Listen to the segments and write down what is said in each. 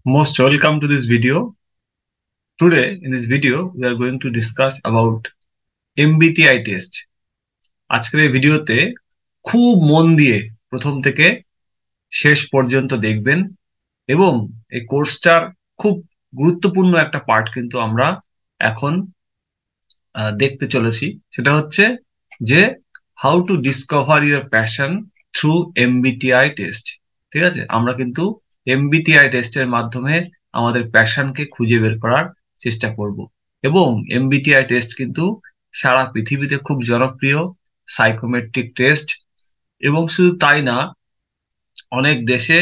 Most welcome to this video. Today, in this video, we are going to discuss about MBTI test. আজকের এই ভিডিওতে খুব মন দিয়ে প্রথম থেকে শেষ পর্যন্ত দেখবেন এবং এই কোর্সটার খুব গুরুত্বপূর্ণ একটা পার্ট কিন্তু আমরা এখন দেখতে চলেছি। সেটা হচ্ছে যে how to discover your passion through MBTI test. ঠিক আছে, আমরা কিন্তু এমবিটিআই টেস্টের মাধ্যমে আমাদের প্যাশনকে খুঁজে বের করার চেষ্টা করব। এবং এমবিটিআই টেস্ট কিন্তু সারা পৃথিবীতে খুব জনপ্রিয় সাইকোমেট্রিক টেস্ট। এবং শুধু তাই না, অনেক দেশে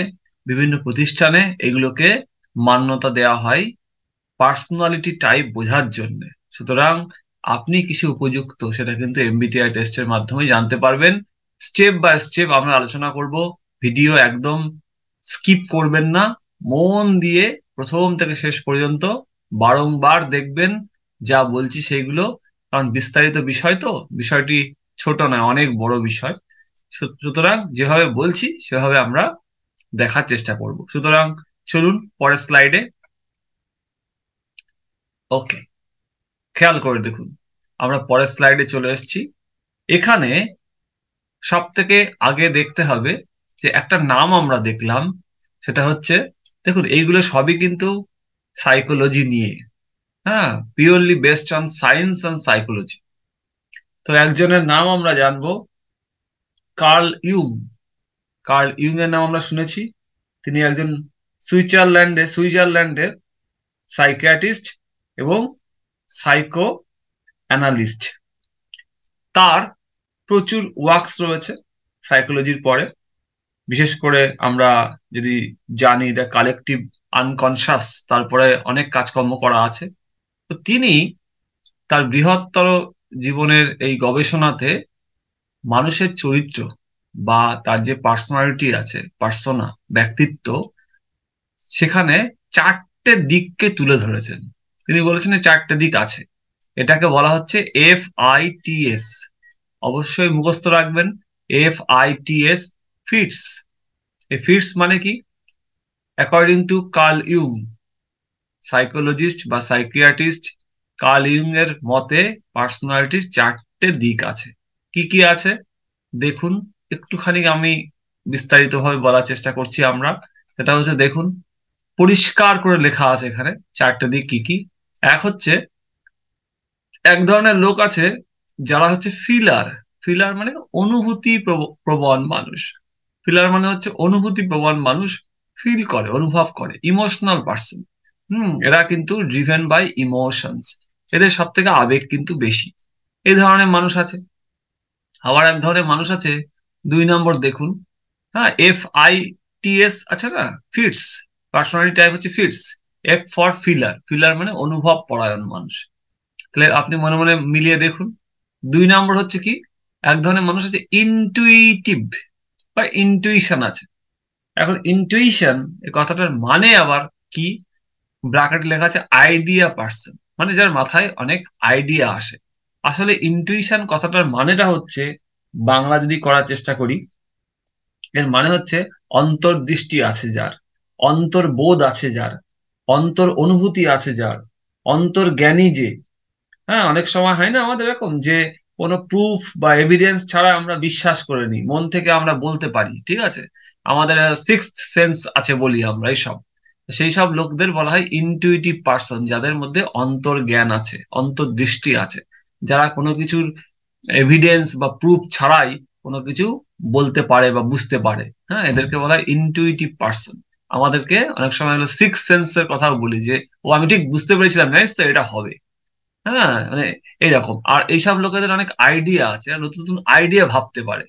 বিভিন্ন প্রতিষ্ঠানে এগুলোকে মান্যতা দেওয়া হয় পার্সোনালিটি টাইপ বোঝার জন্য। সুতরাং আপনি কিছু উপযুক্ত সেটা কিন্তু এমবিটিআই টেস্টের মাধ্যমে জানতে পারবেন। স্টেপ বাই স্টেপ আমরা আলোচনা করব। ভিডিও একদম স্কিপ করবেন না, মন দিয়ে প্রথম থেকে শেষ পর্যন্ত বারংবার দেখবেন যা বলছি সেইগুলো। কারণ বিস্তারিত বিষয় তো, বিষয়টি ছোট নয়, অনেক বড় বিষয়। সুতরাং যেভাবে বলছি সেভাবে আমরা দেখার চেষ্টা করব। সুতরাং চলুন পরের স্লাইডে। ওকে, খেয়াল করে দেখুন, আমরা পরের স্লাইডে চলে এসেছি। এখানে সব থেকে আগে দেখতে হবে যে একটা নাম আমরা দেখলাম, সেটা হচ্ছে, দেখুন এইগুলো সবই কিন্তু সাইকোলজি নিয়ে, হ্যাঁ, purely based on science and psychology. তো একজনের নাম আমরা জানবো, কার্ল ইউং। কার্ল ইউং এর নাম আমরা শুনেছি। তিনি একজন সুইজারল্যান্ডের সাইকিয়াট্রিস্ট এবং সাইকো অ্যানালিস্ট। তার প্রচুর ওয়ার্কস রয়েছে সাইকোলজির পরে। বিশেষ করে আমরা যদি জানি দ্য কালেকটিভ আনকনসাস, তারপরে অনেক কাজকর্ম করা আছে। তো তিনি তার বৃহত্তর জীবনের এই গবেষণাতে মানুষের চরিত্র বা তার যে পার্সোনালিটি আছে, পার্সোনা, ব্যক্তিত্ব, সেখানে চারটে দিককে তুলে ধরেছেন। তিনি বলেছেন এই চারটে দিক আছে। এটাকে বলা হচ্ছে FITS। অবশ্যই মুখস্থ রাখবেন, FITS, ফিটস। এই ফিটস মানে কি? অ্যাকর্ডিং টু কার্ল ইউং, সাইকোলজিস্ট বা সাইকিয়াট্রিস্ট কার্ল ইউং এর মতে পার্সোনালিটির চারটে দিক আছে। কি কি আছে দেখুন, একটুখানি আমি বিস্তারিতভাবে বলার চেষ্টা করছি আমরা। সেটা হচ্ছে, দেখুন, পরিষ্কার করে লেখা আছে এখানে চারটে দিক কি কি। এক হচ্ছে, এক ধরনের লোক আছে যারা হচ্ছে ফিলার। ফিলার মানে অনুভূতি প্রবণ মানুষ। ফিলার মানে হচ্ছে অনুভূতি প্রবণ মানুষ, ফিল করে, অনুভব করে, ইমোশনাল পার্সন। এরা কিন্তু ড্রিভেন বাই ইমোশনস। এদের সব থেকে আবেগ কিন্তু বেশি। এই ধরনের মানুষ আছে। আবার এক ধরনের মানুষ আছে, 2 নম্বর দেখুন, হ্যাঁ, FITS আছে না, ফিটস। পার্সোনালিটি টাইপ হচ্ছে FITS. F for feeler. Feeler মানে অনুভব পরায়ণ মানুষ। তাহলে আপনি মনে মনে মিলিয়ে দেখুন। 2 নম্বর হচ্ছে কি, এক ধরনের মানুষ আছে ইনটুইটিভ বা ইনটুইশন আছে। এখন ইনটুইশন এই কথাটার মানে আবার কি? ব্র্যাকেটে লেখা আছে আইডিয়া পার্সন, মানে যার মাথায় অনেক আইডিয়া আসে। আসলে ইনটুইশন কথাটার মানেটা হচ্ছে, বাংলা যদি করার চেষ্টা করি, এর মানে হচ্ছে অন্তর্দৃষ্টি আছে যার, অন্তর্বোধ আছে যার, অন্তর অনুভূতি আছে যার, অন্তর্জ্ঞানী যে। হ্যাঁ, অনেক সময় হয় না আমাদের এরকম যে কোনো প্রুফ বা এভিডেন্স ছাড়া আমরা বিশ্বাস করে নিই, মন থেকে আমরা বলতে পারি, ঠিক আছে, আমাদের সিক্সথ সেন্স আছে বলি আমরা এইসব। সেই সব লোকদের বলা হয় ইনটুইটিভ পার্সন, যাদের মধ্যে অন্তর্জ্ঞান আছে, অন্তর্দৃষ্টি আছে, যারা কোনো কিছুর এভিডেন্স বা প্রুফ ছাড়াই কোনো কিছু বলতে পারে বা বুঝতে পারে। হ্যাঁ, এদেরকে বলা হয় ইনটুইটিভ পার্সন। আমাদেরকে অনেক সময় হলো সিক্স সেন্সের কথাও বলি যে, ও আমি ঠিক বুঝতে পেরেছিলাম, জানিস তো এটা হবে। হ্যাঁ, মানে এইরকম। আর এইসব লোকেদের অনেক আইডিয়া আছে, এরা নতুন নতুন আইডিয়া ভাবতে পারে।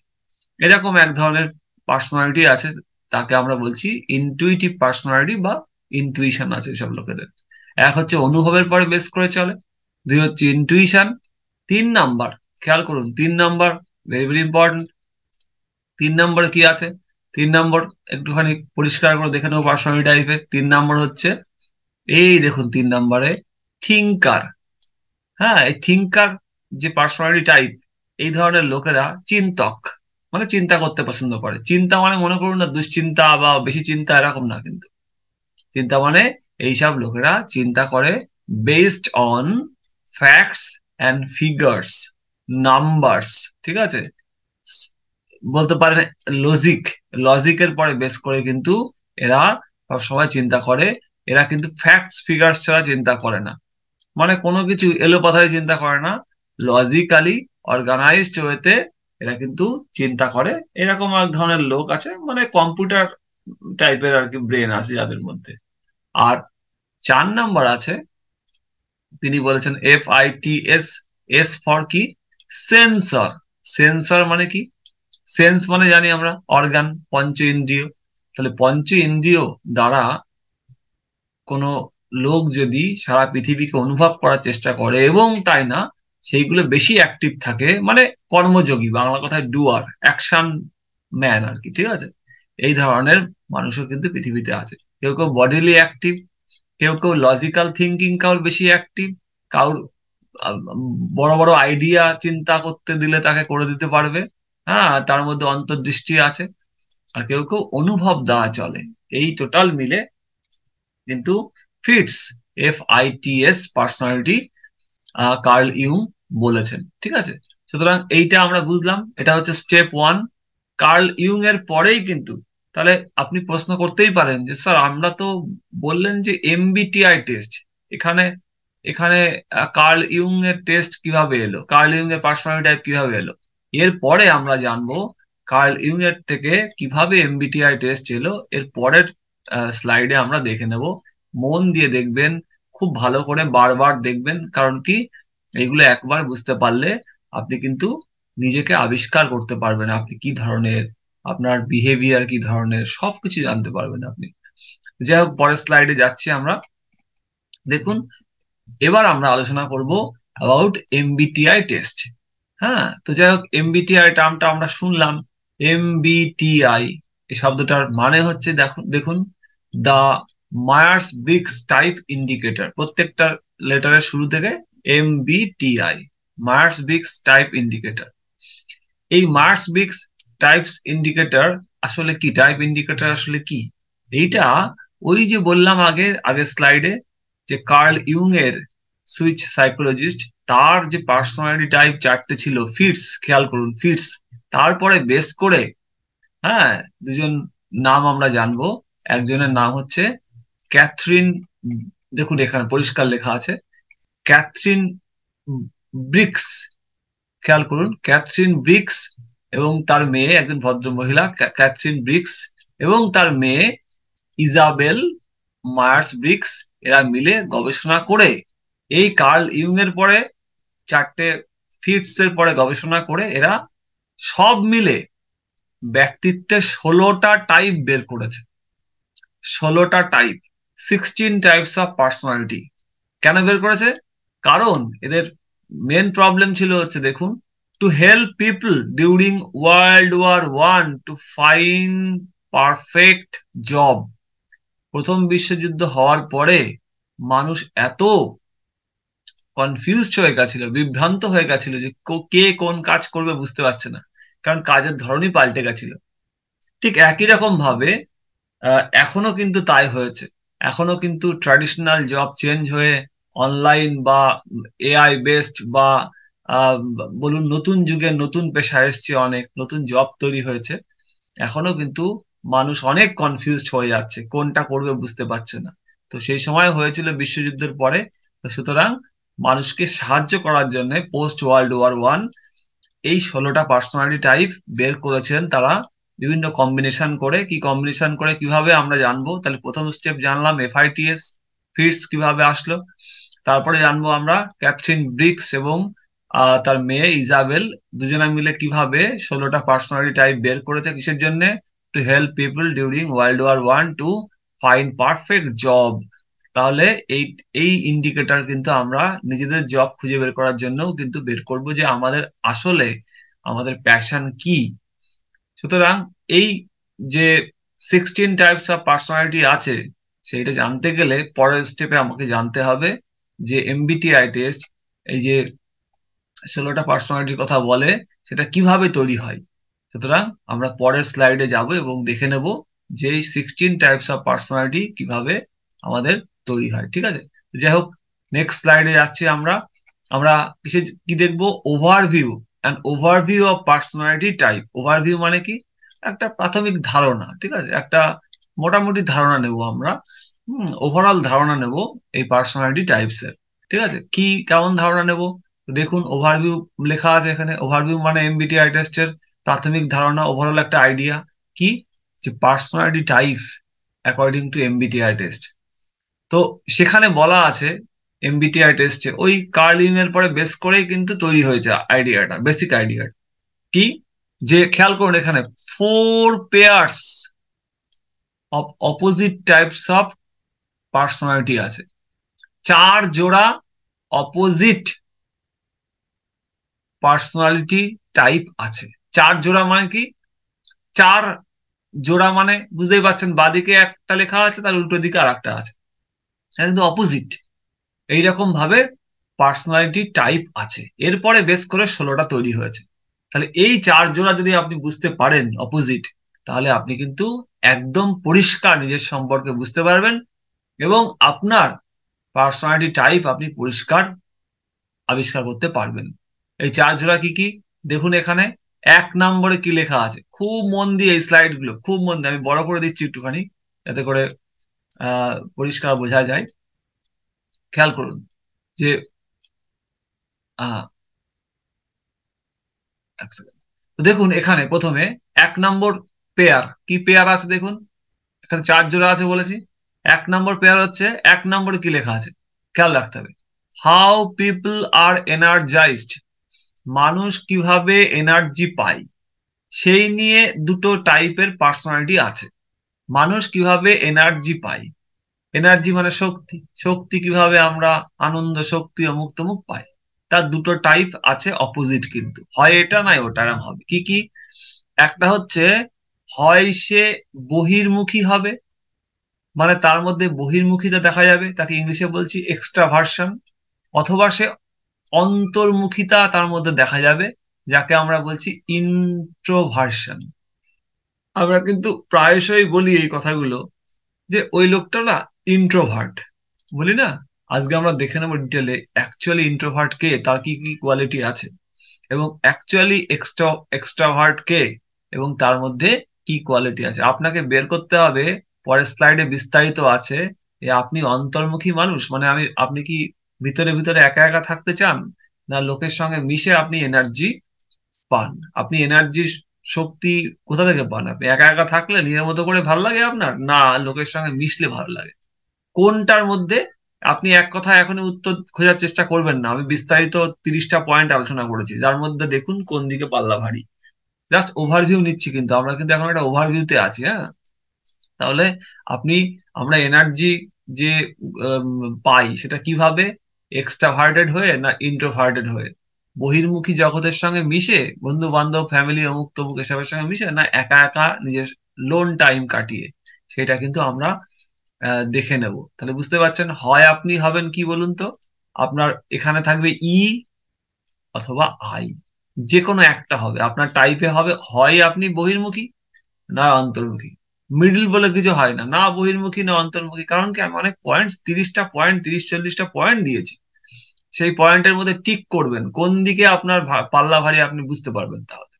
এরকম এক ধরনের পার্সোনালিটি আছে, তাকে আমরা বলছি ইনটুইটিভ পার্সোনালিটি বা ইনটুইশন আছে এসব লোকেদের। এক হচ্ছে অনুভবের পরে বেস করে চলে, দুই হচ্ছে ইনটুইশন, 3 নাম্বার, খেয়াল করুন 3 নাম্বার, ভেরি ভেরি ইম্পর্টেন্ট। 3 নম্বরে কি আছে? 3 নম্বর একটুখানি পরিষ্কার করে দেখে নেবো পার্সোনালিটি টাইপের। 3 নম্বর হচ্ছে, এই দেখুন 3 নম্বরে থিঙ্কার। হ্যাঁ, এই থিঙ্কার যে পার্সোনালিটি টাইপ, এই ধরনের লোকেরা চিন্তক, মানে চিন্তা করতে পছন্দ করে। চিন্তা মানে মনে করুন না দুশ্চিন্তা বা বেশি চিন্তা, এরকম না কিন্তু। চিন্তা মানে এইসব লোকেরা চিন্তা করে based on facts and figures, numbers, ঠিক আছে, বলতে পারেন লজিক, লজিকের পরে বেস করে কিন্তু এরা সবসময় চিন্তা করে। এরা কিন্তু ফ্যাক্টস ফিগার্স ছাড়া চিন্তা করে না, মানে কোনো কিছু এলোপাথারি চিন্তা করে না, লজিক্যালি অর্গানাইজড ওয়েতে এরা কিন্তু চিন্তা করে। এরকম এক ধরনের লোক আছে, মানে কম্পিউটার টাইপের আর কি ব্রেন আছে যাদের মধ্যে। আর 4 নাম্বার আছে, তিনি বলেছেন FITS, এস ফর কি, সেন্সর। সেন্সর মানে কি? সেন্স মানে জানি আমরা অর্গান, পঞ্চ ইন্দ্রিয়। তাহলে পঞ্চ ইন্দ্রিয় দ্বারা কোনো লোক যদি সারা পৃথিবীকে অনুভব করার চেষ্টা করে এবং তাই না, সেইগুলো বেশি অ্যাক্টিভ থাকে, মানে কর্মযোগী, বাংলা কথায় ডুয়ার, অ্যাকশন ম্যান আর কি, ঠিক আছে, এই ধরনের মানুষও কিন্তু পৃথিবীতে আছে। কেউ কেউ বডিলি অ্যাক্টিভ, কেউ কেউ লজিক্যাল থিঙ্কিং কাউর বেশি অ্যাক্টিভ, কাউর বড় বড় আইডিয়া চিন্তা করতে দিলে তাকে করে দিতে পারবে, হ্যাঁ, তার মধ্যে অন্তর্দৃষ্টি আছে। আর কেউ কেউ অনুভব দ্বারা চলে। এই টোটাল মিলে কিন্তু ফিটস, FITS পার্সোনালিটি কার্ল ইউং বলেছেন, ঠিক আছে। সুতরাং এইটা আমরা বুঝলাম, এটা হচ্ছে স্টেপ 1 কার্ল ইউং এর পরেই কিন্তু। তাহলে আপনি প্রশ্ন করতেই পারেন যে স্যার আমরা তো বললেন যে MBTI টেস্ট, এখানে এখানে কার্ল ইউং এর টেস্ট কিভাবে এলো, কার্ল ইউং এর পার্সোনালিটি টাইপ কিভাবে এলো? এরপরে আমরা জানবো কার্ল ইউং এর থেকে কিভাবে MBTI টেস্ট এলো। এর পরের স্লাইডে আমরা দেখে নেব। মন দিয়ে দেখবেন, খুব ভালো করে বারবার দেখবেন, কারণ কি এগুলো একবার বুঝতে পারলে আপনি কিন্তু নিজেকে আবিষ্কার করতে পারবেন, আপনি কি ধরনের, আপনার বিহেভিয়ার কি ধরনের, সবকিছু জানতে পারবেন আপনি। যাই হোক, পরের স্লাইডে যাচ্ছি আমরা। দেখুন, এবার আমরা আলোচনা করব অ্যাবাউট MBTI টেস্ট। হ্যাঁ, তো যাই হোক, MBTI টার্মটা আমরা শুনলাম। MBTI এই শব্দটার মানে হচ্ছে, দেখুন দেখুন, দা মায়ার্স ব্রিগস টাইপ ইন্ডিকেটর। প্রত্যেকটা লেটারের শুরু থেকে MBTI, Myers Briggs type indicator. এই মায়ার্স ব্রিগস টাইপস ইন্ডিকেটর আসলে কি, টাইপ ইন্ডিকেটর আসলে কি? এইটা ওই যে বললাম আগের স্লাইডে, যে কার্ল ইউং এর সুইচ সাইকোলজিস্ট, তার যে পার্সোনালিটি টাইপ 4টে ছিল, ফিটস, খেয়াল করুন ফিটস, তারপরে বেস করে, হ্যাঁ, দুজন নাম আমরা জানবো। একজনের নাম হচ্ছে ক্যাথরিন, দেখুন এখানে পরিষ্কার লেখা আছে ক্যাথরিন ব্রিক্স, খেয়াল করুন ক্যাথরিন ব্রিক্স এবং তার মেয়ে, একজন ভদ্র মহিলা ক্যাথরিন ব্রিক্স এবং তার মেয়ে ইজাবেল মায়ার্স ব্রিক্স, এরা মিলে গবেষণা করে এই কার্ল ইউং এর পরে 4টে ফিটস এর পরে গবেষণা করে এরা সব মিলে ব্যক্তিত্বের 16টা টাইপ বের করেছে। 16টা টাইপ, 16 টাইপস অফ পার্সোনালিটি। কেন বের করেছে? কারণ এদের মেন প্রবলেম ছিল হচ্ছে, দেখুন, to help people during World War I to find perfect job. প্রথম বিশ্বযুদ্ধ হওয়ার পরে মানুষ এত কনফিউজড হয়ে গেছিল, বিভ্রান্ত হয়ে গেছিল যে কে কোন কাজ করবে বুঝতে পারছে না, কারণ কাজের ধরনই পাল্টে গেছিল। ঠিক একই রকম ভাবে এখনো কিন্তু তাই হয়েছে। এখনো কিন্তু ট্র্যাডিশনাল জব চেঞ্জ হয়ে অনলাইন বা AI বেসড বা বলুন নতুন যুগে নতুন পেশা এসছে, অনেক নতুন জব তৈরি হয়েছে। এখনো কিন্তু মানুষ অনেক কনফিউজড হয়ে যাচ্ছে, কোনটা করবে বুঝতে পারছে না। তো সেই সময় হয়েছিল বিশ্বযুদ্ধের পরে। তো সুতরাং মানুষকে সাহায্য করার জন্য পোস্ট World War I এই 16টা পার্সোনালিটি টাইপ বের করেছেন তারা, বিভিন্ন কম্বিনেশন করে। কি কম্বিনেশন করে কিভাবে আমরা জানবো? তাহলে প্রথম স্টেপ জানলাম FITS, ফিটস কিভাবে আসলো। তারপরে জানবো আমরা ক্যাথরিন ব্রিক্স এবং তার মেয়ে ইজাবেল, দুজনে মিলে কিভাবে 16টা পার্সোনালিটি টাইপ বের করেছে, কিসের জন্য? To help people during World War I to find perfect job. তাহলে এই এই ইন্ডিকেটর কিন্তু আমরা নিজেদের জব খুঁজে বের করার জন্যও কিন্তু বের করব, যে আমাদের আসলে আমাদের প্যাশন কি। সুতরাং এই যে 16 টাইপস অফ পার্সোনালিটি আছে, সেইটা জানতে গেলে পরের স্টেপে আমাকে জানতে হবে যে MBTI টেস্ট এই যে 16টা পার্সোনালিটির কথা বলে, সেটা কিভাবে তৈরি হয়। সুতরাং আমরা পরের স্লাইডে যাব এবং দেখে নেব যে এই 16 টাইপস অফ পার্সোনালিটি কিভাবে আমাদের তৈরি হয়। ঠিক আছে, যাই হোক, নেক্সট স্লাইডে যাচ্ছি আমরা। আমরা কি দেখবো? Overview and overview of personality type. Overview মানে কি? একটা প্রাথমিক ধারণা, ঠিক আছে, একটা মোটামুটি ধারণা নেব আমরা। ওভারঅল ধারণা নেব এই পার্সোনালিটি টাইপস এর। ঠিক আছে, কি কেমন ধারণা নেব? দেখুন, ওভারভিউ লেখা আছে এখানে। ওভারভিউ মানে এমবিটিআই টেস্টের প্রাথমিক ধারণা, ওভারঅল একটা আইডিয়া। কি? যে personality type according to MBTI test. তো সেখানে বলা আছে এমবিটিআই টেস্টে ওই কার্লিং এর পরে বেস করেই কিন্তু তৈরি হয়েছে আইডিয়াটা, বেসিক আইডিয়া। কি? যে খেয়াল করুন এখানে 4 pairs of opposite types of personality আছে। 4 জোড়া অপোজিট পার্সোনালিটি টাইপ আছে। 4 জোড়া মানে কি? 4 জোড়া মানে বুঝতেই পারছেন, বাদিকে একটা লেখা আছে, তার উল্টো দিকে আর একটা আছে, কিন্তু অপোজিট। এইরকম ভাবে পার্সোনালিটি টাইপ আছে, এরপরে বেস করে 16টা তৈরি হয়েছে। তাহলে এই 4 জোড়া যদি আপনি বুঝতে পারেন অপোজিট, তাহলে আপনি কিন্তু একদম পরিষ্কার নিজের সম্পর্কে বুঝতে পারবেন, এবং আপনার পার্সোনালিটি টাইপ আপনি পরিষ্কার আবিষ্কার করতে পারবেন। এই 4 জোড়া কি কি দেখুন এখানে। 1 নম্বরে কি লেখা আছে? খুব মন দিয়ে এই স্লাইড গুলো খুব মন দিয়ে, আমি বড় করে দিচ্ছি একটুখানি যাতে করে পরিষ্কার বোঝা যায়। খেয়াল করুন যে আহ এক সেকেন্ড। তো দেখুন এখানে প্রথমে 1 নম্বর পেয়ার, কি পেয়ার আছে দেখুন এখানে। 4 জোড়া আছে বলেছি। 1 নম্বর পেয়ার হচ্ছে, 1 নম্বরে কি লেখা আছে খেয়াল রাখতে হবে। How people are energized. মানুষ কিভাবে এনার্জি পায়, সেই নিয়ে দুটো টাইপের পার্সোনালিটি আছে। মানুষ কিভাবে এনার্জি পায়, এনার্জি মানে শক্তি, শক্তি কিভাবে আমরা আনন্দ, শক্তি অমুক তমুক পাই, তার দুটো টাইপ আছে অপোজিট, কিন্তু হয় এটা নয় ওটা, এরকম হবে। কি কি? একটা হচ্ছে, হয় সে বহির্মুখী হবে, মানে তার মধ্যে বহির্মুখিতা দেখা যাবে, তাকে ইংলিশে বলছি এক্সট্রাভার্সন। অথবা সে অন্তর্মুখিতা তার মধ্যে দেখা যাবে, যাকে আমরা বলছি ইন্ট্রোভার্সন। আমরা কিন্তু প্রায়শই বলি এই কথাগুলো, যে ওই লোকটা না ইন্ট্রোভার্ট, বলি না। আজকে আমরা দেখে নেবো ডিটেলে অ্যাকচুয়ালি ইন্ট্রোভার্ট কে, তার কি কি কোয়ালিটি আছে, এবং অ্যাকচুয়ালি এক্সট্রাভার্ট কে, এবং তার মধ্যে কি কোয়ালিটি আছে। আপনাকে বের করতে হবে। পরের স্লাইডে বিস্তারিত আছে। আপনি অন্তর্মুখী মানুষ মানে আপনি কি ভিতরে ভিতরে একা একা থাকতে চান, না লোকের সঙ্গে মিশে আপনি এনার্জি পান? আপনি এনার্জি শক্তি কোথা থেকে পান? আপনি একা একা থাকলে নিজের মতো করে ভালো লাগে আপনার, না লোকের সঙ্গে মিশলে ভালো লাগে? কোনটার মধ্যে? আপনি এক কথায় এখনই উত্তর খোঁজার চেষ্টা করবেন না, আমি বিস্তারিত 30টা পয়েন্ট আলোচনা করেছি, যার মধ্যে দেখুন কোন দিকে পাল্লা ভারী। জাস্ট ওভারভিউ নিচ্ছি, কিন্তু আমরা কিন্তু এখন একটা ওভারভিউতে আছি। হ্যাঁ, তাহলে আপনি, আমরা এনার্জি যে পাই সেটা কিভাবে? এক্সট্রাভার্টেড হয়ে না ইন্ট্রোভার্টেড হয়ে? বহির্মুখী জগতের সঙ্গে মিশে, বন্ধু বান্ধব ফ্যামিলি অমুক তমুক এসবের সঙ্গে মিশে, না একা একা নিজের লোন টাইম কাটিয়ে? সেটা কিন্তু আমরা দেখে নেব। তাহলে বুঝতে পারছেন, হয় আপনি হবেন কি বলুন তো, আপনার এখানে থাকবে ই অথবা আই, যে কোনো একটা হবে আপনার টাইপে হবে। হয় আপনি বহির্মুখী না অন্তর্মুখী, মিডল বলে কিছু হয় না, না বহির্মুখী না অন্তর্মুখী। কারণ কি, আমি অনেক পয়েন্ট, 30টা পয়েন্ট, 30-40টা পয়েন্ট দিয়েছি। সেই পয়েন্টের মধ্যে টিক করবেন কোন দিকে আপনার পাল্লা ভারী, আপনি বুঝতে পারবেন তাহলে।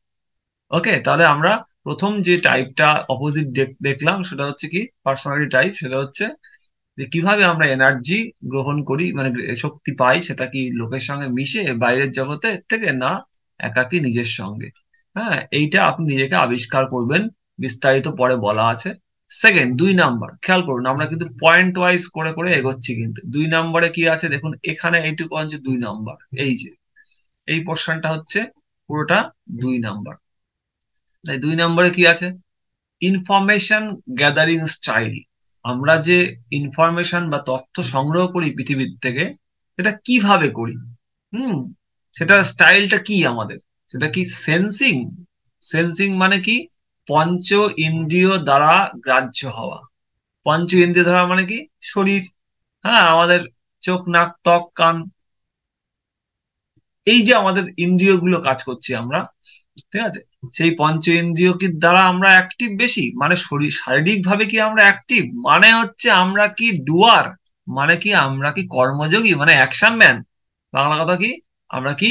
ওকে, তাহলে আমরা প্রথম যে টাইপটা অপোজিট দেখলাম সেটা হচ্ছে কি পার্সোনালিটি টাইপ, সেটা হচ্ছে যে কিভাবে আমরা এনার্জি গ্রহণ করি, মানে শক্তি পাই, সেটা কি লোকের সঙ্গে মিশে বাইরের জগতে থেকে, না একাকী নিজের সঙ্গে। হ্যাঁ, এইটা আপনি নিজেকে আবিষ্কার করবেন, বিস্তারিত পরে বলা আছে। সেকেন্ড, 2 নাম্বার, খেয়াল করুন আমরা কিন্তু পয়েন্ট ওয়াইজ করে করে এগোচ্ছি। কিন্তু 2 নম্বরে কি আছে দেখুন এখানে, এইটুকু হচ্ছে 2 নম্বর। এই যে এই পোর্শনটা হচ্ছে পুরোটা 2 নাম্বার। তাই 2 নম্বরে কি আছে? Information gathering style. আমরা যে ইনফরমেশন বা তথ্য সংগ্রহ করি পৃথিবীর থেকে, সেটা কিভাবে করি? হুম, সেটার স্টাইলটা কি আমাদের? সেটা কি সেন্সিং? সেন্সিং মানে কি? পঞ্চ ইন্দ্রিয় দ্বারা গ্রাহ্য হওয়া। পঞ্চ ইন্দ্রিয় দ্বারা মানে কি? শরীর, হ্যাঁ, আমাদের চোখ নাক ত্বক কান, এই যে আমাদের ইন্দ্রিয় গুলো কাজ করছি আমরা, ঠিক আছে। সেই পঞ্চ ইন্দ্রিয় কি দ্বারা আমরা অ্যাক্টিভ বেশি, মানে শারীরিক ভাবে কি আমরা অ্যাক্টিভ, মানে হচ্ছে আমরা কি ডুয়ার, মানে কি আমরা কি কর্মযোগী, মানে অ্যাকশন ম্যান। বাংলা কথা কি, আমরা কি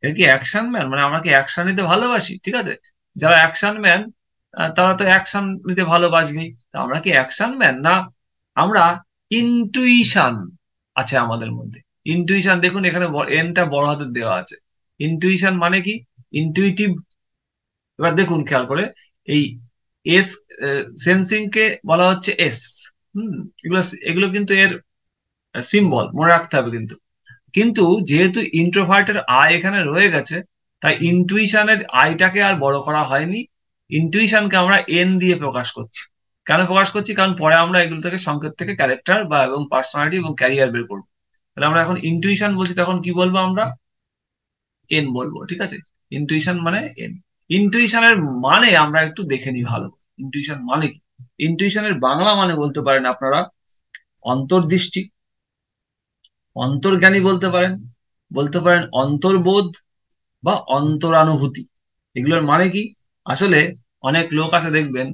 এটা কি অ্যাকশন ম্যান, মানে আমরা কি অ্যাকশন নিতে ভালোবাসি। ঠিক আছে, যারা অ্যাকশন ম্যান তারা তো অ্যাকশন নিতে ভালোবাসবেই। আমরা কি অ্যাকশন ম্যান না আমরা ইনটুইশন আছে আমাদের মধ্যে। ইনটুইশন দেখুন এখানে এনটা বড় হাতের দেওয়া আছে। ইনটুইশন মানে কি, ইনটুইটিভ। এবার দেখুন খেয়াল করে, এই এস সেন্সিং কে বলা হচ্ছে এস। হুম, এগুলো এগুলো কিন্তু এর সিম্বল, মনে রাখতে হবে কিন্তু। কিন্তু যেহেতু ইন্ট্রোভার্টের আই এখানে রয়ে গেছে, তাই ইনটুইশনের আইটাকে আর বড় করা হয়নি। ইনটুইশনকে আমরা এন দিয়ে প্রকাশ করছি। কেন প্রকাশ করছি, কারণ পরে আমরা এগুলো থেকে সংকেত থেকে ক্যারেক্টার বা এবং পার্সোনালিটি এবং ক্যারিয়ার বের করবো। তাহলে আমরা এখন ইনটুইশন বলছি, তখন কি বলবো আমরা, এন বলবো। ঠিক আছে, ইনটুইশন মানে এন। ইনটুইশনের মানে আমরা একটু দেখে নিই ভালো। ইনটুইশন মানে কি, ইনটুইশনের বাংলা মানে বলতে পারেন আপনারা অন্তর্দৃষ্টি, অন্তর্জ্ঞানী বলতে পারেন, বলতে পারেন অন্তর্বোধ বা অন্তরানুভূতি। এগুলোর মানে কি, আসলে অনেক লোক আছে দেখবেন,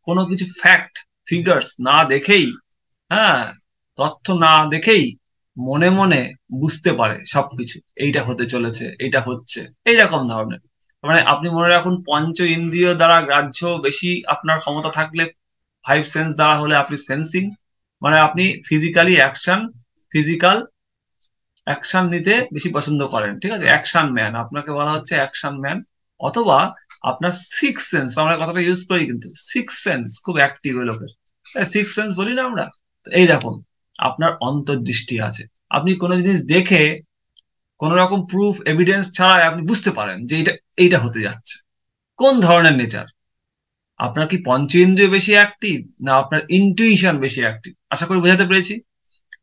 কোনো কিছু ফ্যাক্ট ফিগার্স না দেখেই, হ্যাঁ, তথ্য না দেখেই মনে মনে বুঝতে পারে সবকিছু, এইটা হতে চলেছে, এইটা হচ্ছে, এইরকম ধরনের। মানে আপনি মনে রাখুন, পঞ্চ ইন্দ্রিয় দ্বারা গ্রাহ্য বেশি আপনার ক্ষমতা থাকলে, ফাইভ সেন্স দ্বারা হলে আপনি সেন্সিং, মানে আপনি ফিজিক্যালি ফিজিক্যাল অ্যাকশন নিতে বেশি পছন্দ করেন। ঠিক আছে, অ্যাকশন ম্যান, আপনাকে বলা হচ্ছে অ্যাকশন ম্যান। অথবা আপনার সিক্স সেন্স, আমরা কথাটা ইউজ করি কিন্তু, সিক্স সেন্স খুব অ্যাক্টিভ ওই লোকের, সিক্স সেন্স বলি না আমরা। তো এইরকম আপনার অন্তর্দৃষ্টি আছে, আপনি কোনো জিনিস দেখে কোন রকম প্রুফ এভিডেন্স ছাড়াই আপনি বুঝতে পারেন যে এইটা এইটা হতে যাচ্ছে। কোন ধরনের নেচার, আপনার কি পঞ্চেন্দ্রিয় বেশি অ্যাক্টিভ না আপনার ইনটুইশন বেশি অ্যাক্টিভ? আশা করি বোঝাতে পেরেছি।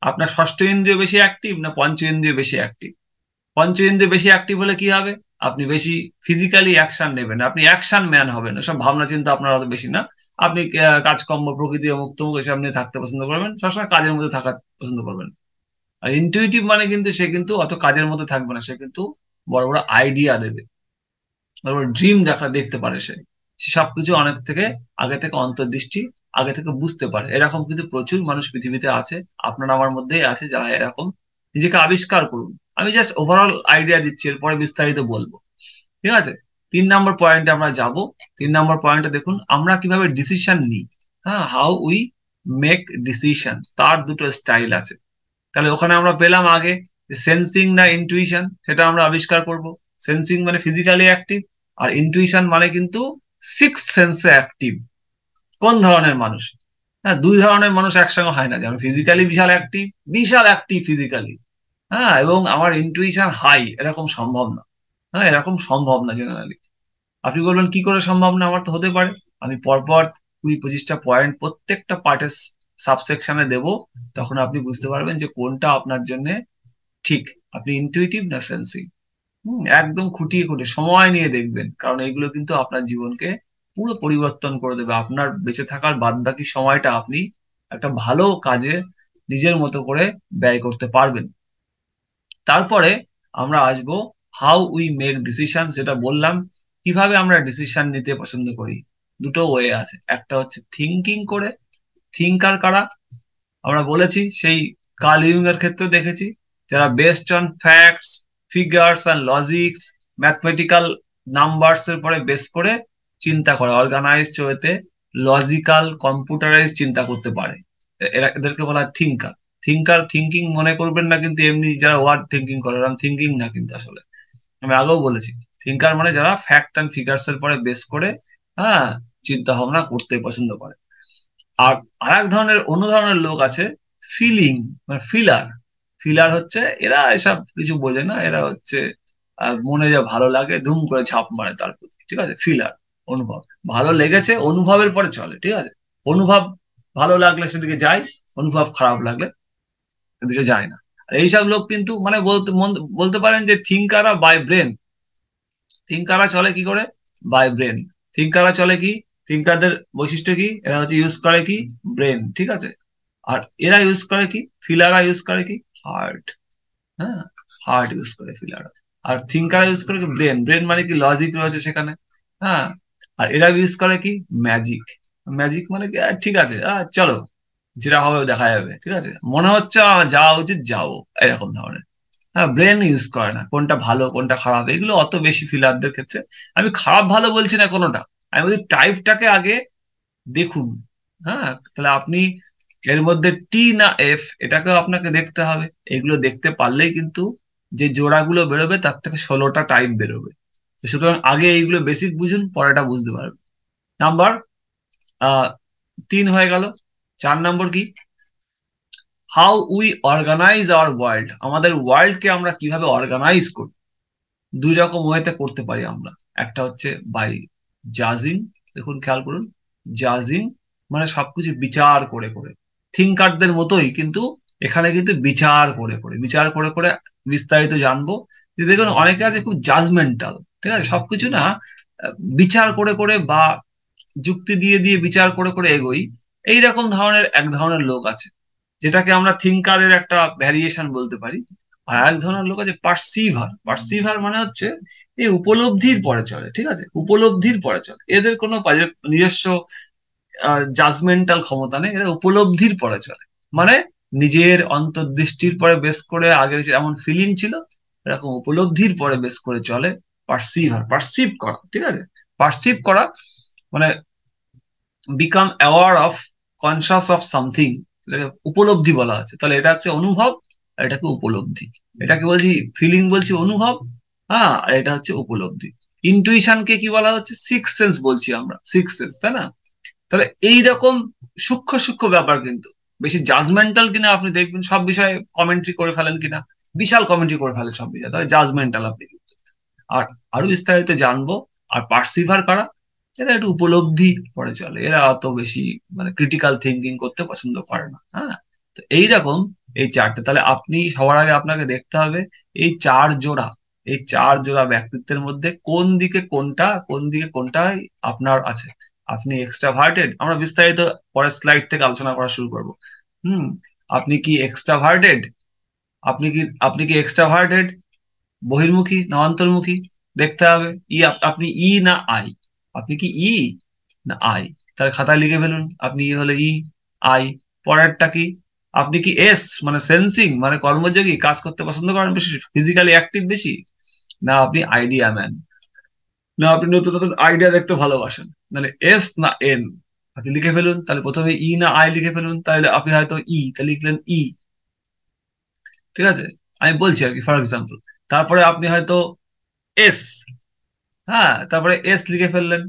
আপনার ষষ্ঠ ইন্দ্রিয় বেশি অ্যাক্টিভ না পঞ্চ ইন্দ্রিয় বেশি অ্যাক্টিভ? পঞ্চ ইন্দ্রিয় বেশি অ্যাক্টিভ হলে কি হবে, আপনি বেশি ফিজিক্যালি অ্যাকশন নেবেন, আপনি অ্যাকশন ম্যান হবেন। সব ভাবনা চিন্তা আপনার অত বেশি না। আপনি কাজকর্ম প্রকৃতি মুক্ত এসব নিয়ে থাকতে পছন্দ করবেন, সবসময় কাজের মধ্যে থাকা পছন্দ করবেন। আর ইনটুইটিভ মানে কিন্তু সে কিন্তু অত কাজের মধ্যে থাকবে না, সে কিন্তু বড় বড় আইডিয়া দেবে, বড় বড় ড্রিম দেখতে পারে সে। সে সবকিছু অনেক থেকে আগে থেকে অন্তর্দৃষ্টি, আগে থেকে বুঝতে পারে। এরকম কিন্তু প্রচুর মানুষ পৃথিবীতে আছে, আপনার আমার মধ্যেই আছে যারা এরকম। নিজেকে আবিষ্কার করুন। আমি জাস্ট ওভারঅল আইডিয়া দিচ্ছি, এরপরে বিস্তারিত বলবো। ঠিক আছে, 3 নম্বর পয়েন্টে আমরা যাব। 3 নম্বর পয়েন্টে দেখুন আমরা কিভাবে ডিসিশন নিই। হ্যাঁ, হাউ উই মেক ডিসিশন, তার দুটো স্টাইল আছে। তাহলে ওখানে আমরা পেলাম আগে সেন্সিং না ইনটুইশন, সেটা আমরা আবিষ্কার করব। সেন্সিং মানে ফিজিক্যালি অ্যাক্টিভ, আর ইনটুইশন মানে কিন্তু সিক্স সেন্সে অ্যাক্টিভ। কোন ধরনের মানুষ, হ্যাঁ, দুই ধরনের মানুষ একসঙ্গে হয় না, যে আমি ফিজিক্যালি বিশাল অ্যাক্টিভ ফিজিক্যালি, হ্যাঁ, এবং আমার ইনটুইশন হাই, এরকম সম্ভব না। হ্যাঁ, এরকম সম্ভব না জেনারেলি। আপনি বলবেন কি করে সম্ভব না, আমার তো হতে পারে। আমি পরপর 20-25টা পয়েন্ট প্রত্যেকটা পার্টের সাবসেকশনে দেব, তখন আপনি বুঝতে পারবেন যে কোনটা আপনার জন্য ঠিক। আপনি ইনটুইটিভ না সেন্সিং। একদম খুঁটিয়ে খুঁটিয়ে সময় নিয়ে দেখবেন, কারণ এগুলো কিন্তু আপনার জীবনকে পুরো পরিবর্তন করে দেবে। আপনার বেঁচে থাকার বাদবাকি সময়টা আপনি একটা ভালো কাজে নিজের মতো করে ব্যয় করতে পারবেন। তারপরে আমরা আসবো হাউ উই মেক ডিসিশন, যেটা বললাম কিভাবে আমরা ডিসিশন নিতে পছন্দ করি। দুটো ওয়ে আছে, একটা হচ্ছে থিঙ্কিং করে। থিঙ্কার কারা, আমরা বলেছি সেই কার্ল ইউং এর ক্ষেত্রে দেখেছি, যারা based on facts, figures and logics, mathematical numbers এর পরে বেস করে চিন্তা করে, অর্গানাইজড ওয়েতে লজিক্যাল কম্পিউটারাইজ চিন্তা করতে পারে। এদেরকে বলা হয় থিঙ্কার। থিঙ্কিং মনে করবেন না কিন্তু এমনি যারা ওয়ার্ড থিঙ্কিং করে, এরকম থিঙ্কিং না কিন্তু আসলে। আমি আগেও বলেছি, থিঙ্কার মানে যারা ফ্যাক্ট অ্যান্ড ফিগার্স এর পরে বেস করে, হ্যাঁ, চিন্তা ভাবনা করতে পছন্দ করে। আর আরেক ধরনের অন্য ধরনের লোক আছে ফিলিং, মানে ফিলার। ফিলার হচ্ছে এরা এসব কিছু বোঝে না, এরা হচ্ছে মনে যা ভালো লাগে ধুম করে ঝাঁপ মারে তার প্রতি। ঠিক আছে, ফিলার। অনুভব, ভালো লেগেছে অনুভবের পরে চলে। ঠিক আছে, অনুভব ভালো লাগলে সেদিকে যায়, অনুভব খারাপ লাগলে সেদিকে যায় না। আর এইসব লোক কিন্তু মানে বলতে পারেন যে থিঙ্কাররা বাই ব্রেন। থিঙ্কাররা চলে কি করে, বাই ব্রেন। থিঙ্কাররা চলে কি, থিঙ্কারদের বৈশিষ্ট্য কি, এরা হচ্ছে ইউজ করে কি, ব্রেন। ঠিক আছে, আর এরা ইউজ করে কি, ফিলাররা ইউজ করে কি, হার্ট। হ্যাঁ, হার্ট ইউজ করে ফিলাররা। আর থিঙ্কার ইউজ করে কি ব্রেন, ব্রেন মানে কি লজিক রয়েছে সেখানে। হ্যাঁ, আর এরা ইউজ করে কি ম্যাজিক, ম্যাজিক মানে কি ঠিক আছে চলো যেটা হবে দেখা যাবে, ঠিক আছে মনে হচ্ছে আমার যাওয়া উচিত যাবো, এরকম ধরনের। হ্যাঁ, ব্রেন ইউজ করে না কোনটা ভালো কোনটা খারাপ এগুলো অত বেশি ফিলারদের ক্ষেত্রে। আমি খারাপ ভালো বলছি না কোনোটা, আমি বলছি টাইপটাকে আগে দেখুন। হ্যাঁ, তাহলে আপনি এর মধ্যে টি না এফ এটাকেও আপনাকে দেখতে হবে। এগুলো দেখতে পারলেই কিন্তু যে জোড়াগুলো বেরোবে তার থেকে 16টা টাইপ বেরোবে। তো সুতরাং আগে এইগুলো বেসিক বুঝুন, পরেটা বুঝতে পারবেন। নাম্বার 3 হয়ে গেল। 4 নম্বর কি, how we organize our world, আমাদের ওয়ার্ল্ডকে আমরা কিভাবে অর্গানাইজ করি। দুই রকম ওয়েতে করতে পারি আমরা। একটা হচ্ছে বাই জাজিং, দেখুন খেয়াল করুন, জাজিং মানে সবকিছু বিচার করে করে, থিঙ্কারদের মতোই কিন্তু এখানে কিন্তু বিচার করে করে, বিচার করে করে বিস্তারিত জানবো। যে দেখুন অনেকে আছে খুব জাজমেন্টাল, ঠিক আছে সবকিছু না বিচার করে করে বা যুক্তি দিয়ে দিয়ে বিচার করে করে এগোই, এইরকম ধরনের এক ধরনের লোক আছে, যেটাকে আমরা থিঙ্কারের একটা ভ্যারিয়েশন বলতে পারি। আর এক ধরনের লোক আছে পার্সিভার, পার্সিভার মানে হচ্ছে এই উপলব্ধির পরে চলে, ঠিক আছে উপলব্ধির পরে চলে, এদের কোনো নিজস্ব জাজমেন্টাল ক্ষমতা নেই, এরা উপলব্ধির পরে চলে। মানে নিজের অন্তর্দৃষ্টির পরে বেস করে আগে যেমন ফিলিং ছিল এরকম উপলব্ধির পরে বেস করে চলে। পার্সিভার, পার্সিভ করা, ঠিক আছে পার্সিভ করা মানে become aware of, conscious of something, এটাকে উপলব্ধি বলা আছে। তাহলে এটা হচ্ছে অনুভব, আর এটাকে উপলব্ধি। এটাকে বলছি ফিলিং বলছি অনুভব, হ্যাঁ আর এটা হচ্ছে উপলব্ধি। ইন্টুইশনকে কি বলা হচ্ছে সিক্স সেন্স বলছি আমরা, সিক্স সেন্স তাই না। তাহলে এইরকম সূক্ষ্ম সূক্ষ্ম ব্যাপার কিন্তু, বেশি জাজমেন্টাল কিনা আপনি দেখবেন সব বিষয়ে কমেন্ট্রি করে ফেলেন কিনা, বিশাল কমেন্ট্রি করে ফেলেন সব বিষয়ে, তাহলে জাজমেন্টাল আপনি কিন্তু। আর আরো বিস্তারিত জানবো। আর পার্সিভার করা, এরা একটু উপলব্ধি করে চলে, এরা অত বেশি মানে ক্রিটিক্যাল থিঙ্কিং করতে পছন্দ করে না। হ্যাঁ, তো এইরকম এই চারটে, তাহলে আপনি সবার আগে আপনাকে দেখতে হবে এই চার জোড়া, এই চার জোড়া ব্যক্তিত্বের মধ্যে কোন দিকে কোনটা, কোন দিকে কোনটাই আপনার আছে। আপনি এক্সট্রাভার্টেড, আমরা বিস্তারিত পরের স্লাইড থেকে আলোচনা করা শুরু করব। হুম, আপনি কি এক্সট্রাভার্টেড, আপনি কি এক্সট্রাভার্টেড, বহির্মুখী না অন্তর্মুখী দেখতে হবে। আপনি ই না আই, আপনি কি ই না আই, তাহলে খাতায় লিখে ফেলুন আপনি ই হলে ই, আই। পরেরটা কি, আপনি কি এস মানে সেন্সিং মানে কর্মযোগী, কাজ করতে পছন্দ করেন বেশি, ফিজিক্যালি অ্যাক্টিভ বেশি, না আপনি আইডিয়া ম্যান, না আপনি নতুন নতুন আইডিয়া দেখতে ভালোবাসেন। তাহলে এস না এন, আপনি লিখে ফেলুন। তাহলে প্রথমে ই না আই লিখে ফেলুন, তাহলে আপনি হয়তো ই, তাহলে লিখলেন ই, ঠিক আছে আমি বলছি আর কি ফর এক্সাম্পল। তারপরে আপনি হয়তো এস, হ্যাঁ তারপরে এস লিখে ফেললেন,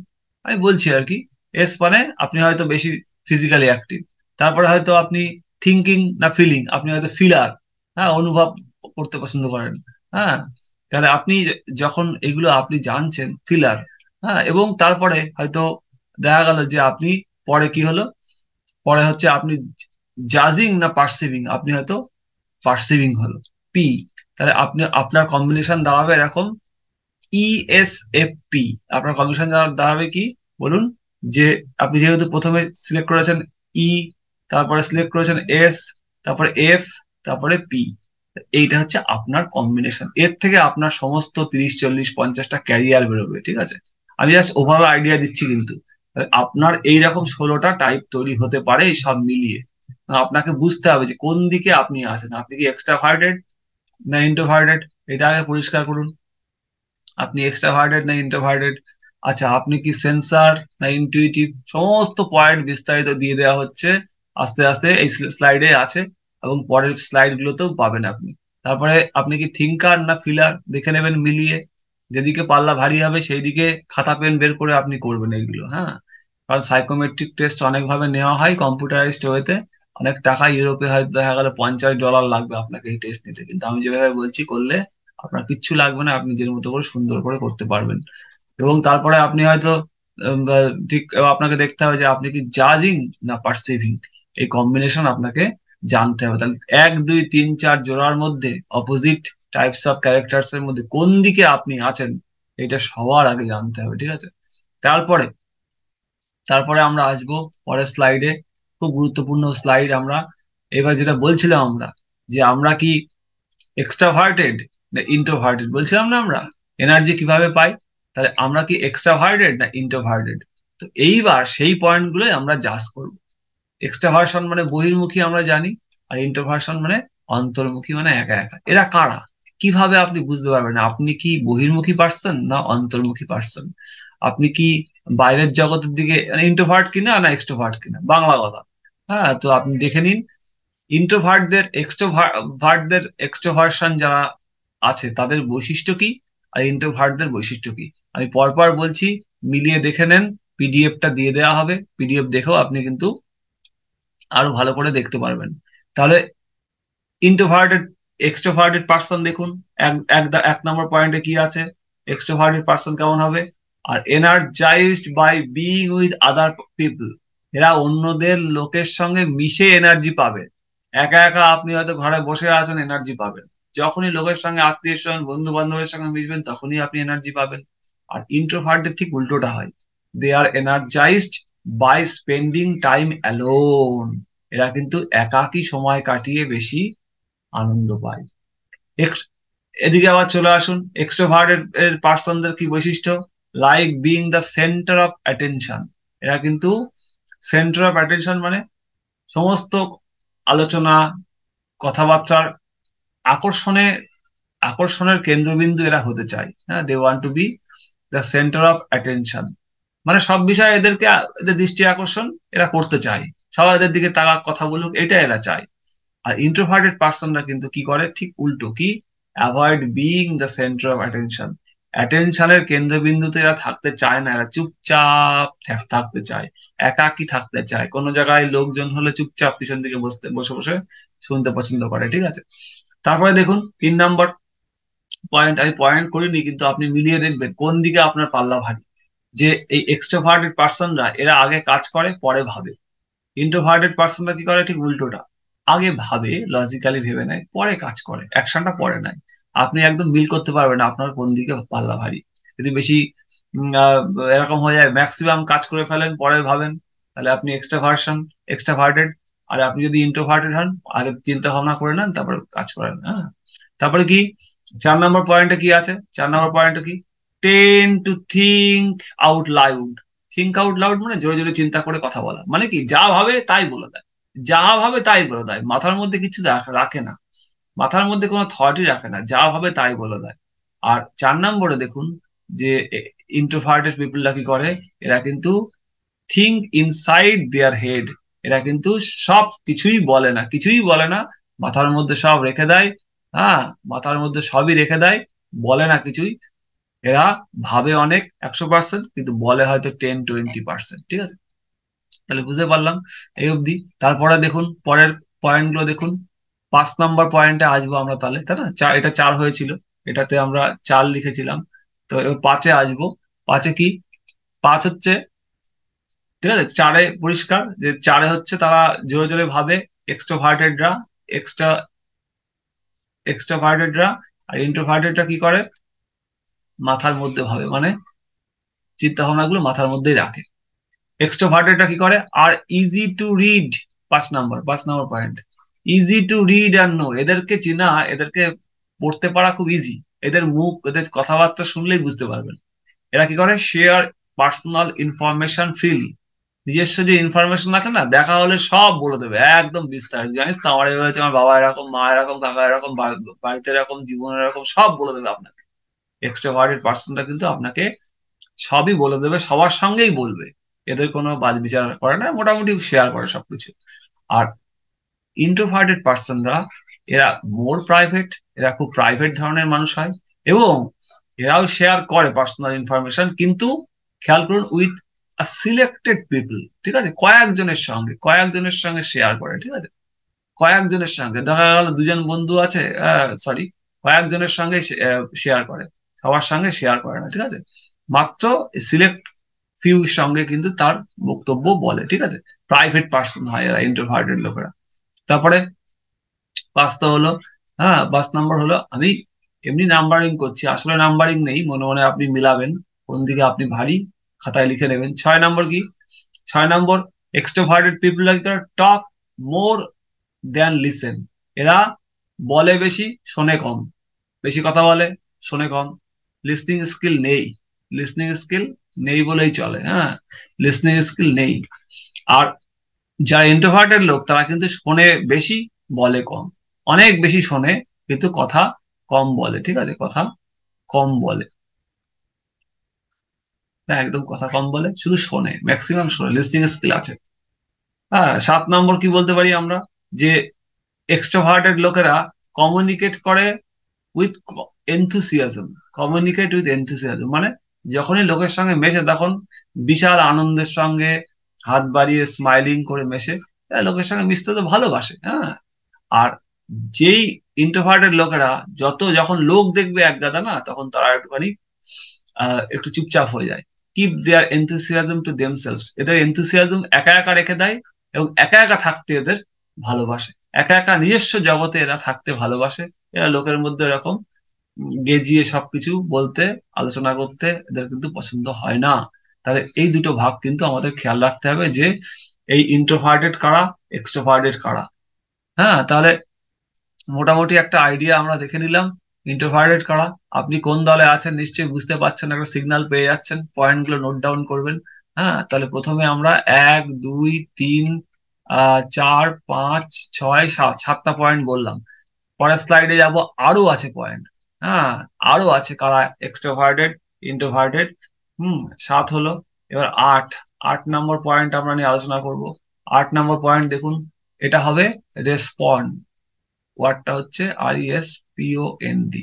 আমি বলছি আর কি। এস মানে আপনি হয়তো বেশি ফিজিক্যালি অ্যাক্টিভ। তারপরে হয়তো আপনি থিঙ্কিং না ফিলিং, আপনি হয়তো ফিলার, হ্যাঁ অনুভব করতে পছন্দ করেন। হ্যাঁ, তাহলে আপনি যখন এগুলো আপনি জানছেন ফিলার, হ্যাঁ এবং তারপরে হয়তো দেখা গেল যে আপনি পরে কি হলো, পরে হচ্ছে আপনি জাজিং না পার্সিভিং, আপনি হয়তো পার্সিভিং হলো পি। তাহলে আপনি আপনার কম্বিনেশন দাঁড়াবে এরকম ESFP। আপনার কমিশন দাঁড়াবে কি বলুন, যে আপনি যেহেতু প্রথমে সিলেক্ট করেছেন ই, তারপরে সিলেক্ট করেছেন এস, তারপরে এফ, তারপরে পি, এইটা হচ্ছে আপনার কম্বিনেশন। এর থেকে আপনার সমস্ত 30 40 50টা ক্যারিয়ার বেরোবে, ঠিক আছে আমি জাস্ট ওভারঅল আইডিয়া দিচ্ছি কিন্তু। আপনার এইরকম 16টা টাইপ তৈরি হতে পারে এই সব মিলিয়ে। আপনাকে বুঝতে হবে যে কোন দিকে আপনি আছেন, আপনি কি এক্সট্রাভার্টেড না ইন্ট্রোভার্টেড, এটা আগে পরিষ্কার করুন। আপনি এক্সট্রাভার্টেড না ইন্ট্রোভার্টেড, আচ্ছা আপনি কি সেন্সার না ইনটুইটিভ, সমস্ত পয়েন্ট বিস্তারিত দিয়ে দেওয়া হচ্ছে আস্তে আস্তে এই স্লাইডে আছে, এবং পরের স্লাইড গুলোতেও পাবেন আপনি। তারপরে আপনি কি থিঙ্কার না ফিলার দেখে নেবেন মিলিয়ে, যেদিকে পাল্লা ভারী হবে সেই দিকে খাতা পেন বের করে আপনি করবেন এগুলো। হ্যাঁ, কারণ সাইকোমেট্রিক টেস্ট অনেকভাবে নেওয়া হয় কম্পিউটারাইজড ওয়েতে, অনেক টাকা, ইউরোপে হয়তো দেখা গেল $50 লাগবে আপনাকে এই টেস্ট নিতে, কিন্তু আমি যেভাবে বলছি করলে আপনার কিচ্ছু লাগবে না, আপনি নিজের মতো করে সুন্দর করে করতে পারবেন। এবং তারপরে আপনি হয়তো ঠিক আপনাকে দেখতে হবে যে আপনি কি জাজিং না পারসিভিং, এই কম্বিনেশন আপনাকে জানতে হবে। তাহলে 1 2 3 4 জোড়ার মধ্যে অপোজিট টাইপস অফ ক্যারেক্টার্স এর মধ্যে কোন দিকে আপনি আছেন এটা সবার আগে জানতে হবে, ঠিক আছে। তারপরে তারপরে আমরা আসবো পরের স্লাইডে, খুব গুরুত্বপূর্ণ স্লাইড। আমরা এবার যেটা বলছিলাম আমরা, যে আমরা কি এক্সট্রাভার্টেড না ইন্ট্রোভার্টেড? বলছিলাম না আমরা এনার্জি কিভাবে পাই, তাহলে আমরা কি এক্সট্রাভার্টেড না ইন্ট্রোভার্টেড? তো এইবার সেই পয়েন্ট গুলোই আমরা জাজ করবো। এক্সট্রাভার্সন মানে বহির্মুখী আমরা জানি, আর ইন্ট্রোভার্সন মানে অন্তর্মুখী, মানে একা একা। এরা কারা, কিভাবে আপনি বুঝতে পারবেন আপনি কি বহির্মুখী পার্সন না অন্তর্মুখী পার্সন? আপনি কি বাইরের জগতের দিকে ইন্ট্রোভার্ট কিনা না এক্সট্রোভার্ট কিনা, বাংলা কথা। হ্যাঁ, তো আপনি দেখে নিন ইন্ট্রোভার্টদের এক্সট্রোভার্সন যারা আছে তাদের বৈশিষ্ট্য কি, আর ইন্ট্রোভার্টদের বৈশিষ্ট্য কি। আমি পরপর বলছি, মিলিয়ে দেখে নেন। পিডিএফটা দিয়ে দেওয়া হবে, পিডিএফ দেখেও আপনি কিন্তু আরো ভালো করে দেখতে পারবেন। তাহলে ইন্ট্রোভার্টেড এক্সট্রোভার্টেড পার্সন দেখুন, এক এক এক নম্বর পয়েন্টে কি আছে, এক্সট্রোভার্টেড পার্সন কেমন হবে, আর energized by being with other people. এরা অন্যদের লোকের সঙ্গে মিশে এনার্জি পাবে। একা একা আপনি হয়তো ঘরে বসে আছেন, এনার্জি পাবেন। যখনই লোকের সঙ্গে, আত্মীয় স্বজন, বন্ধু বান্ধবের সঙ্গে মিশবেন, তখনই আপনি এনার্জি পাবেন। আর ইন্ট্রোভার্টেড ঠিক উল্টোটা হয়, they are energized by spending time alone. এরা কিন্তু একাকী সময় কাটিয়ে বেশি আনন্দ পায়। এদিকে আবার চলে আসুন, এক্সট্রোভার্টেড পার্সনদের কি বৈশিষ্ট্য, like being the centre of attention. এরা কিন্তু সেন্টার অফ অ্যাটেনশন মানে সমস্ত আলোচনা, কথাবার্তার আকর্ষণে আকর্ষণের কেন্দ্রবিন্দু এরা হতে চায়। হ্যাঁ, they want to be the centre of attention, মানে সব বিষয়ে এদেরকে, এদের দৃষ্টি আকর্ষণ এরা করতে চায়, সবাই এদের দিকে তাকাক, কথা বলুক, এটা এরা চায়। আর ইন্ট্রোভার্টেড পার্সনরা কিন্তু কি করে, ঠিক উল্টো, কি, avoid being the centre of attention. অ্যাটেনশনের কেন্দ্রবিন্দুতে এরা থাকতে চায় না, এরা চুপচাপ থাকতে চায়, একাকী থাকতে চায়। কোনো জায়গায় লোকজন হলে চুপচাপ পিছন দিকে বসে বসে শুনতে পছন্দ করে, ঠিক আছে। তারপরে দেখুন 3 নম্বর পয়েন্ট, আমি পয়েন্ট করিনি কিন্তু আপনি মিলিয়ে দেখবেন কোন দিকে আপনার পাল্লা ভারী। যে এই এক্সট্রোভার্টেড পার্সনরা এরা আগে কাজ করে পরে ভাবে, ইন্ট্রোভার্টেড পার্সনরা কি করে, ঠিক উল্টোটা, আগে ভাবে, লজিক্যালি ভেবে নেয়, পরে কাজ করে, অ্যাকশনটা পরে নেয়। আপনি একদম মিল করতে পারবেন আপনার কোন দিকে পাল্লা ভারী। যদি বেশি এরকম হয়ে যায়, ম্যাক্সিমাম কাজ করে ফেলেন পরে ভাবেন, তাহলে আপনি এক্সট্রাভার্টেড। আর আপনি যদি ইন্ট্রোভার্টেড হন, আগে চিন্তা ভাবনা করে নেন, তারপরে কাজ করেন। হ্যাঁ, তারপরে কি, 4 নম্বর পয়েন্টে কি আছে, 4 নম্বর পয়েন্টে কি, ten to think out loud. Think out loud মানে জোরে জোরে চিন্তা করে কথা বলা, মানে কি, যা ভাবে তাই বলে দেয়, যা ভাবে তাই বলে দেয়, মাথার মধ্যে কিছু রাখে না, মাথার মধ্যে কোনো থটই রাখে না, যা ভাবে তাই বলে দেয়। আর 4 নম্বরে দেখুন যে ইন্ট্রোভার্টেড পিপলরা কি করে, এরা কিন্তু থিঙ্ক ইনসাইড দেয়ার হেড। এরা কিন্তু সব কিছুই বলে না, কিছুই বলে না, মাথার মধ্যে সব রেখে দেয়। হ্যাঁ, মাথার মধ্যে সবই রেখে দেয়, বলে না কিছুই। এরা ভাবে অনেক 100%, কিন্তু বলে হয়তো 10-20%, ঠিক আছে। তাহলে বুঝতে পারলাম এই অবধি। তারপরে দেখুন পরের পয়েন্ট গুলো দেখুন, 5 নম্বর পয়েন্টে আসবো আমরা তাহলে, তাই না, এটা 4 হয়েছিল, এটাতে আমরা 4 লিখেছিলাম। তো এবার 5-এ আসবো। 5-এ কি, 5 হচ্ছে, ঠিক আছে, 4-এ পরিষ্কার যে 4-এ হচ্ছে তারা জোরে জোরে ভাবে, এক্সট্রোভার্টেডরা, এক্সট্রা এক্সট্রাভার্টেডরা। আর ইন্ট্রোভার্টেডরা কি করে, মাথার মধ্যে ভাবে, মানে চিন্তা ভাবনা গুলো মাথার মধ্যেই রাখে। এক্সট্রোভার্টেডরা কি করে, are easy to read. 5 number point, easy to read আর নো। এদেরকে চিনা, এদেরকে পড়তে পারা খুব ইজি, এদের মুখ, এদের কথাবার্তা শুনলেই বুঝতে পারবেন। এরা কি করে, শেয়ার পার্সোনাল ইনফরমেশন ফ্রিলি। নিজস্ব যে ইনফরমেশন আছে না, দেখা হলে সব বলে দেবে একদম বিস্তারিত, জানিস তো আমার এই হয়েছে, আমার বাবা এরকম, মা এরকম, কাকা এরকম, বাড়িতে এরকম, জীবন এরকম, সব বলে দেবে আপনাকে। এক্সট্রাভার্টেড পার্সনটা কিন্তু আপনাকে সবই বলে দেবে, সবার সঙ্গেই বলবে, এদের কোনো বাদ বিচার করে না, মোটামুটি শেয়ার করে সবকিছু। আর ইন্ট্রোভার্টেড পার্সনরা, এরা মোর প্রাইভেট, এরা খুব প্রাইভেট ধরনের মানুষ হয়, এবং এরাও শেয়ার করে পার্সোনাল ইনফরমেশন, কিন্তু খেয়াল করুন উইথ সিলেক্টেড পিপল, ঠিক আছে, কয়েকজনের সঙ্গে শেয়ার করে, ঠিক আছে, কয়েকজনের সঙ্গে, দেখা গেল 2জন বন্ধু আছে, সরি, কয়েকজনের সঙ্গে শেয়ার করে, সবার সঙ্গে শেয়ার করে না, ঠিক আছে, মাত্র সিলেক্ট ফিউ সঙ্গে কিন্তু তার বক্তব্য বলে, ঠিক আছে। প্রাইভেট পার্সন হয় এরা, ইন্ট্রোভার্টেড লোকেরা। তারপরে 5 তো হলো। হ্যাঁ, 5 নম্বর হলো, আমি এমনি নাম্বারিং করছি, আসলে নাম্বারিং নেই, মনে মনে আপনি মিলাবেন কোন দিকে আপনি ভারী, খাতায় লিখে নেবেন। 6 নম্বর কি, 6 নম্বর, এক্সট্রোভার্টেড পিপল লাইক টক মোর দেন লিসেন। এরা বলে বেশি, শোনে কম। বেশি কথা বলে, শোনে কম, লিসনিং স্কিল নেই, লিসনিং স্কিল নেই বলেই চলে। হ্যাঁ, লিসনিং স্কিল নেই। আর যারা ইন্ট্রোভার্টেড লোক তারা কিন্তু শোনে বেশি, বলে কম, অনেক বেশি শোনে কিন্তু কথা কম বলে। ঠিক আছে, কথা কম বলে, একদম কথা কম বলে, শুধু শোনে, ম্যাক্সিমাম শোনে, লিসনিং স্কিল আছে। হ্যাঁ, 7 নম্বর কি বলতে পারি আমরা, যে এক্সট্রোভার্টেড লোকেরা কমিউনিকেট করে with enthusiasm. Communicate with enthusiasm মানে যখনই লোকের সঙ্গে মেশে তখন বিশাল আনন্দের সঙ্গে হাত বাড়িয়ে স্মাইলিং করে মেশে, এরা লোকের সঙ্গে মিশতে তো ভালোবাসে। হ্যাঁ, আর যেই ইন্ট্রোভার্টেড লোকেরা যখন লোক দেখবে এক গাদা না, তখন তারা একটুখানি একটু চুপচাপ হয়ে যায়। Keep their enthusiasm to themselves, এদের এনথুসিয়াজম একা একা রেখে দেয় এবং একা একা থাকতে এদের ভালোবাসে, একা একা নিজস্ব জগতে এরা থাকতে ভালোবাসে। এরা লোকের মধ্যে এরকম গেজিয়ে সবকিছু বলতে, আলোচনা করতে এদের কিন্তু পছন্দ হয় না। তাহলে এই দুটো ভাগ কিন্তু আমাদের খেয়াল রাখতে হবে, যে এই ইন্ট্রোভার্টেড কারা, এক্সট্রোভার্টেড কারা। হ্যাঁ, তাহলে মোটামুটি একটা আইডিয়া আমরা দেখে নিলাম ইন্ট্রোভার্টেড কারা। আপনি কোন দলে আছেন নিশ্চয়ই বুঝতে পারছেন, একটা সিগন্যাল পেয়ে যাচ্ছেন, পয়েন্ট গুলো নোট ডাউন করবেন। হ্যাঁ, তাহলে প্রথমে আমরা 1 2 3 4 5 6 7, 7টা পয়েন্ট বললাম। পরের স্লাইডে যাব, আরো আছে পয়েন্ট। হ্যাঁ, আরো আছে কারা এক্সট্রোভার্টেড, ইন্ট্রোভার্টেড। 7 হলো, এবার 8, 8 নম্বর পয়েন্ট আমরা নিয়ে আলোচনা করব। 8 নম্বর পয়েন্ট দেখুন, এটা হবে রেসপন্ড। ওয়ার্ডটা হচ্ছে RESPOND।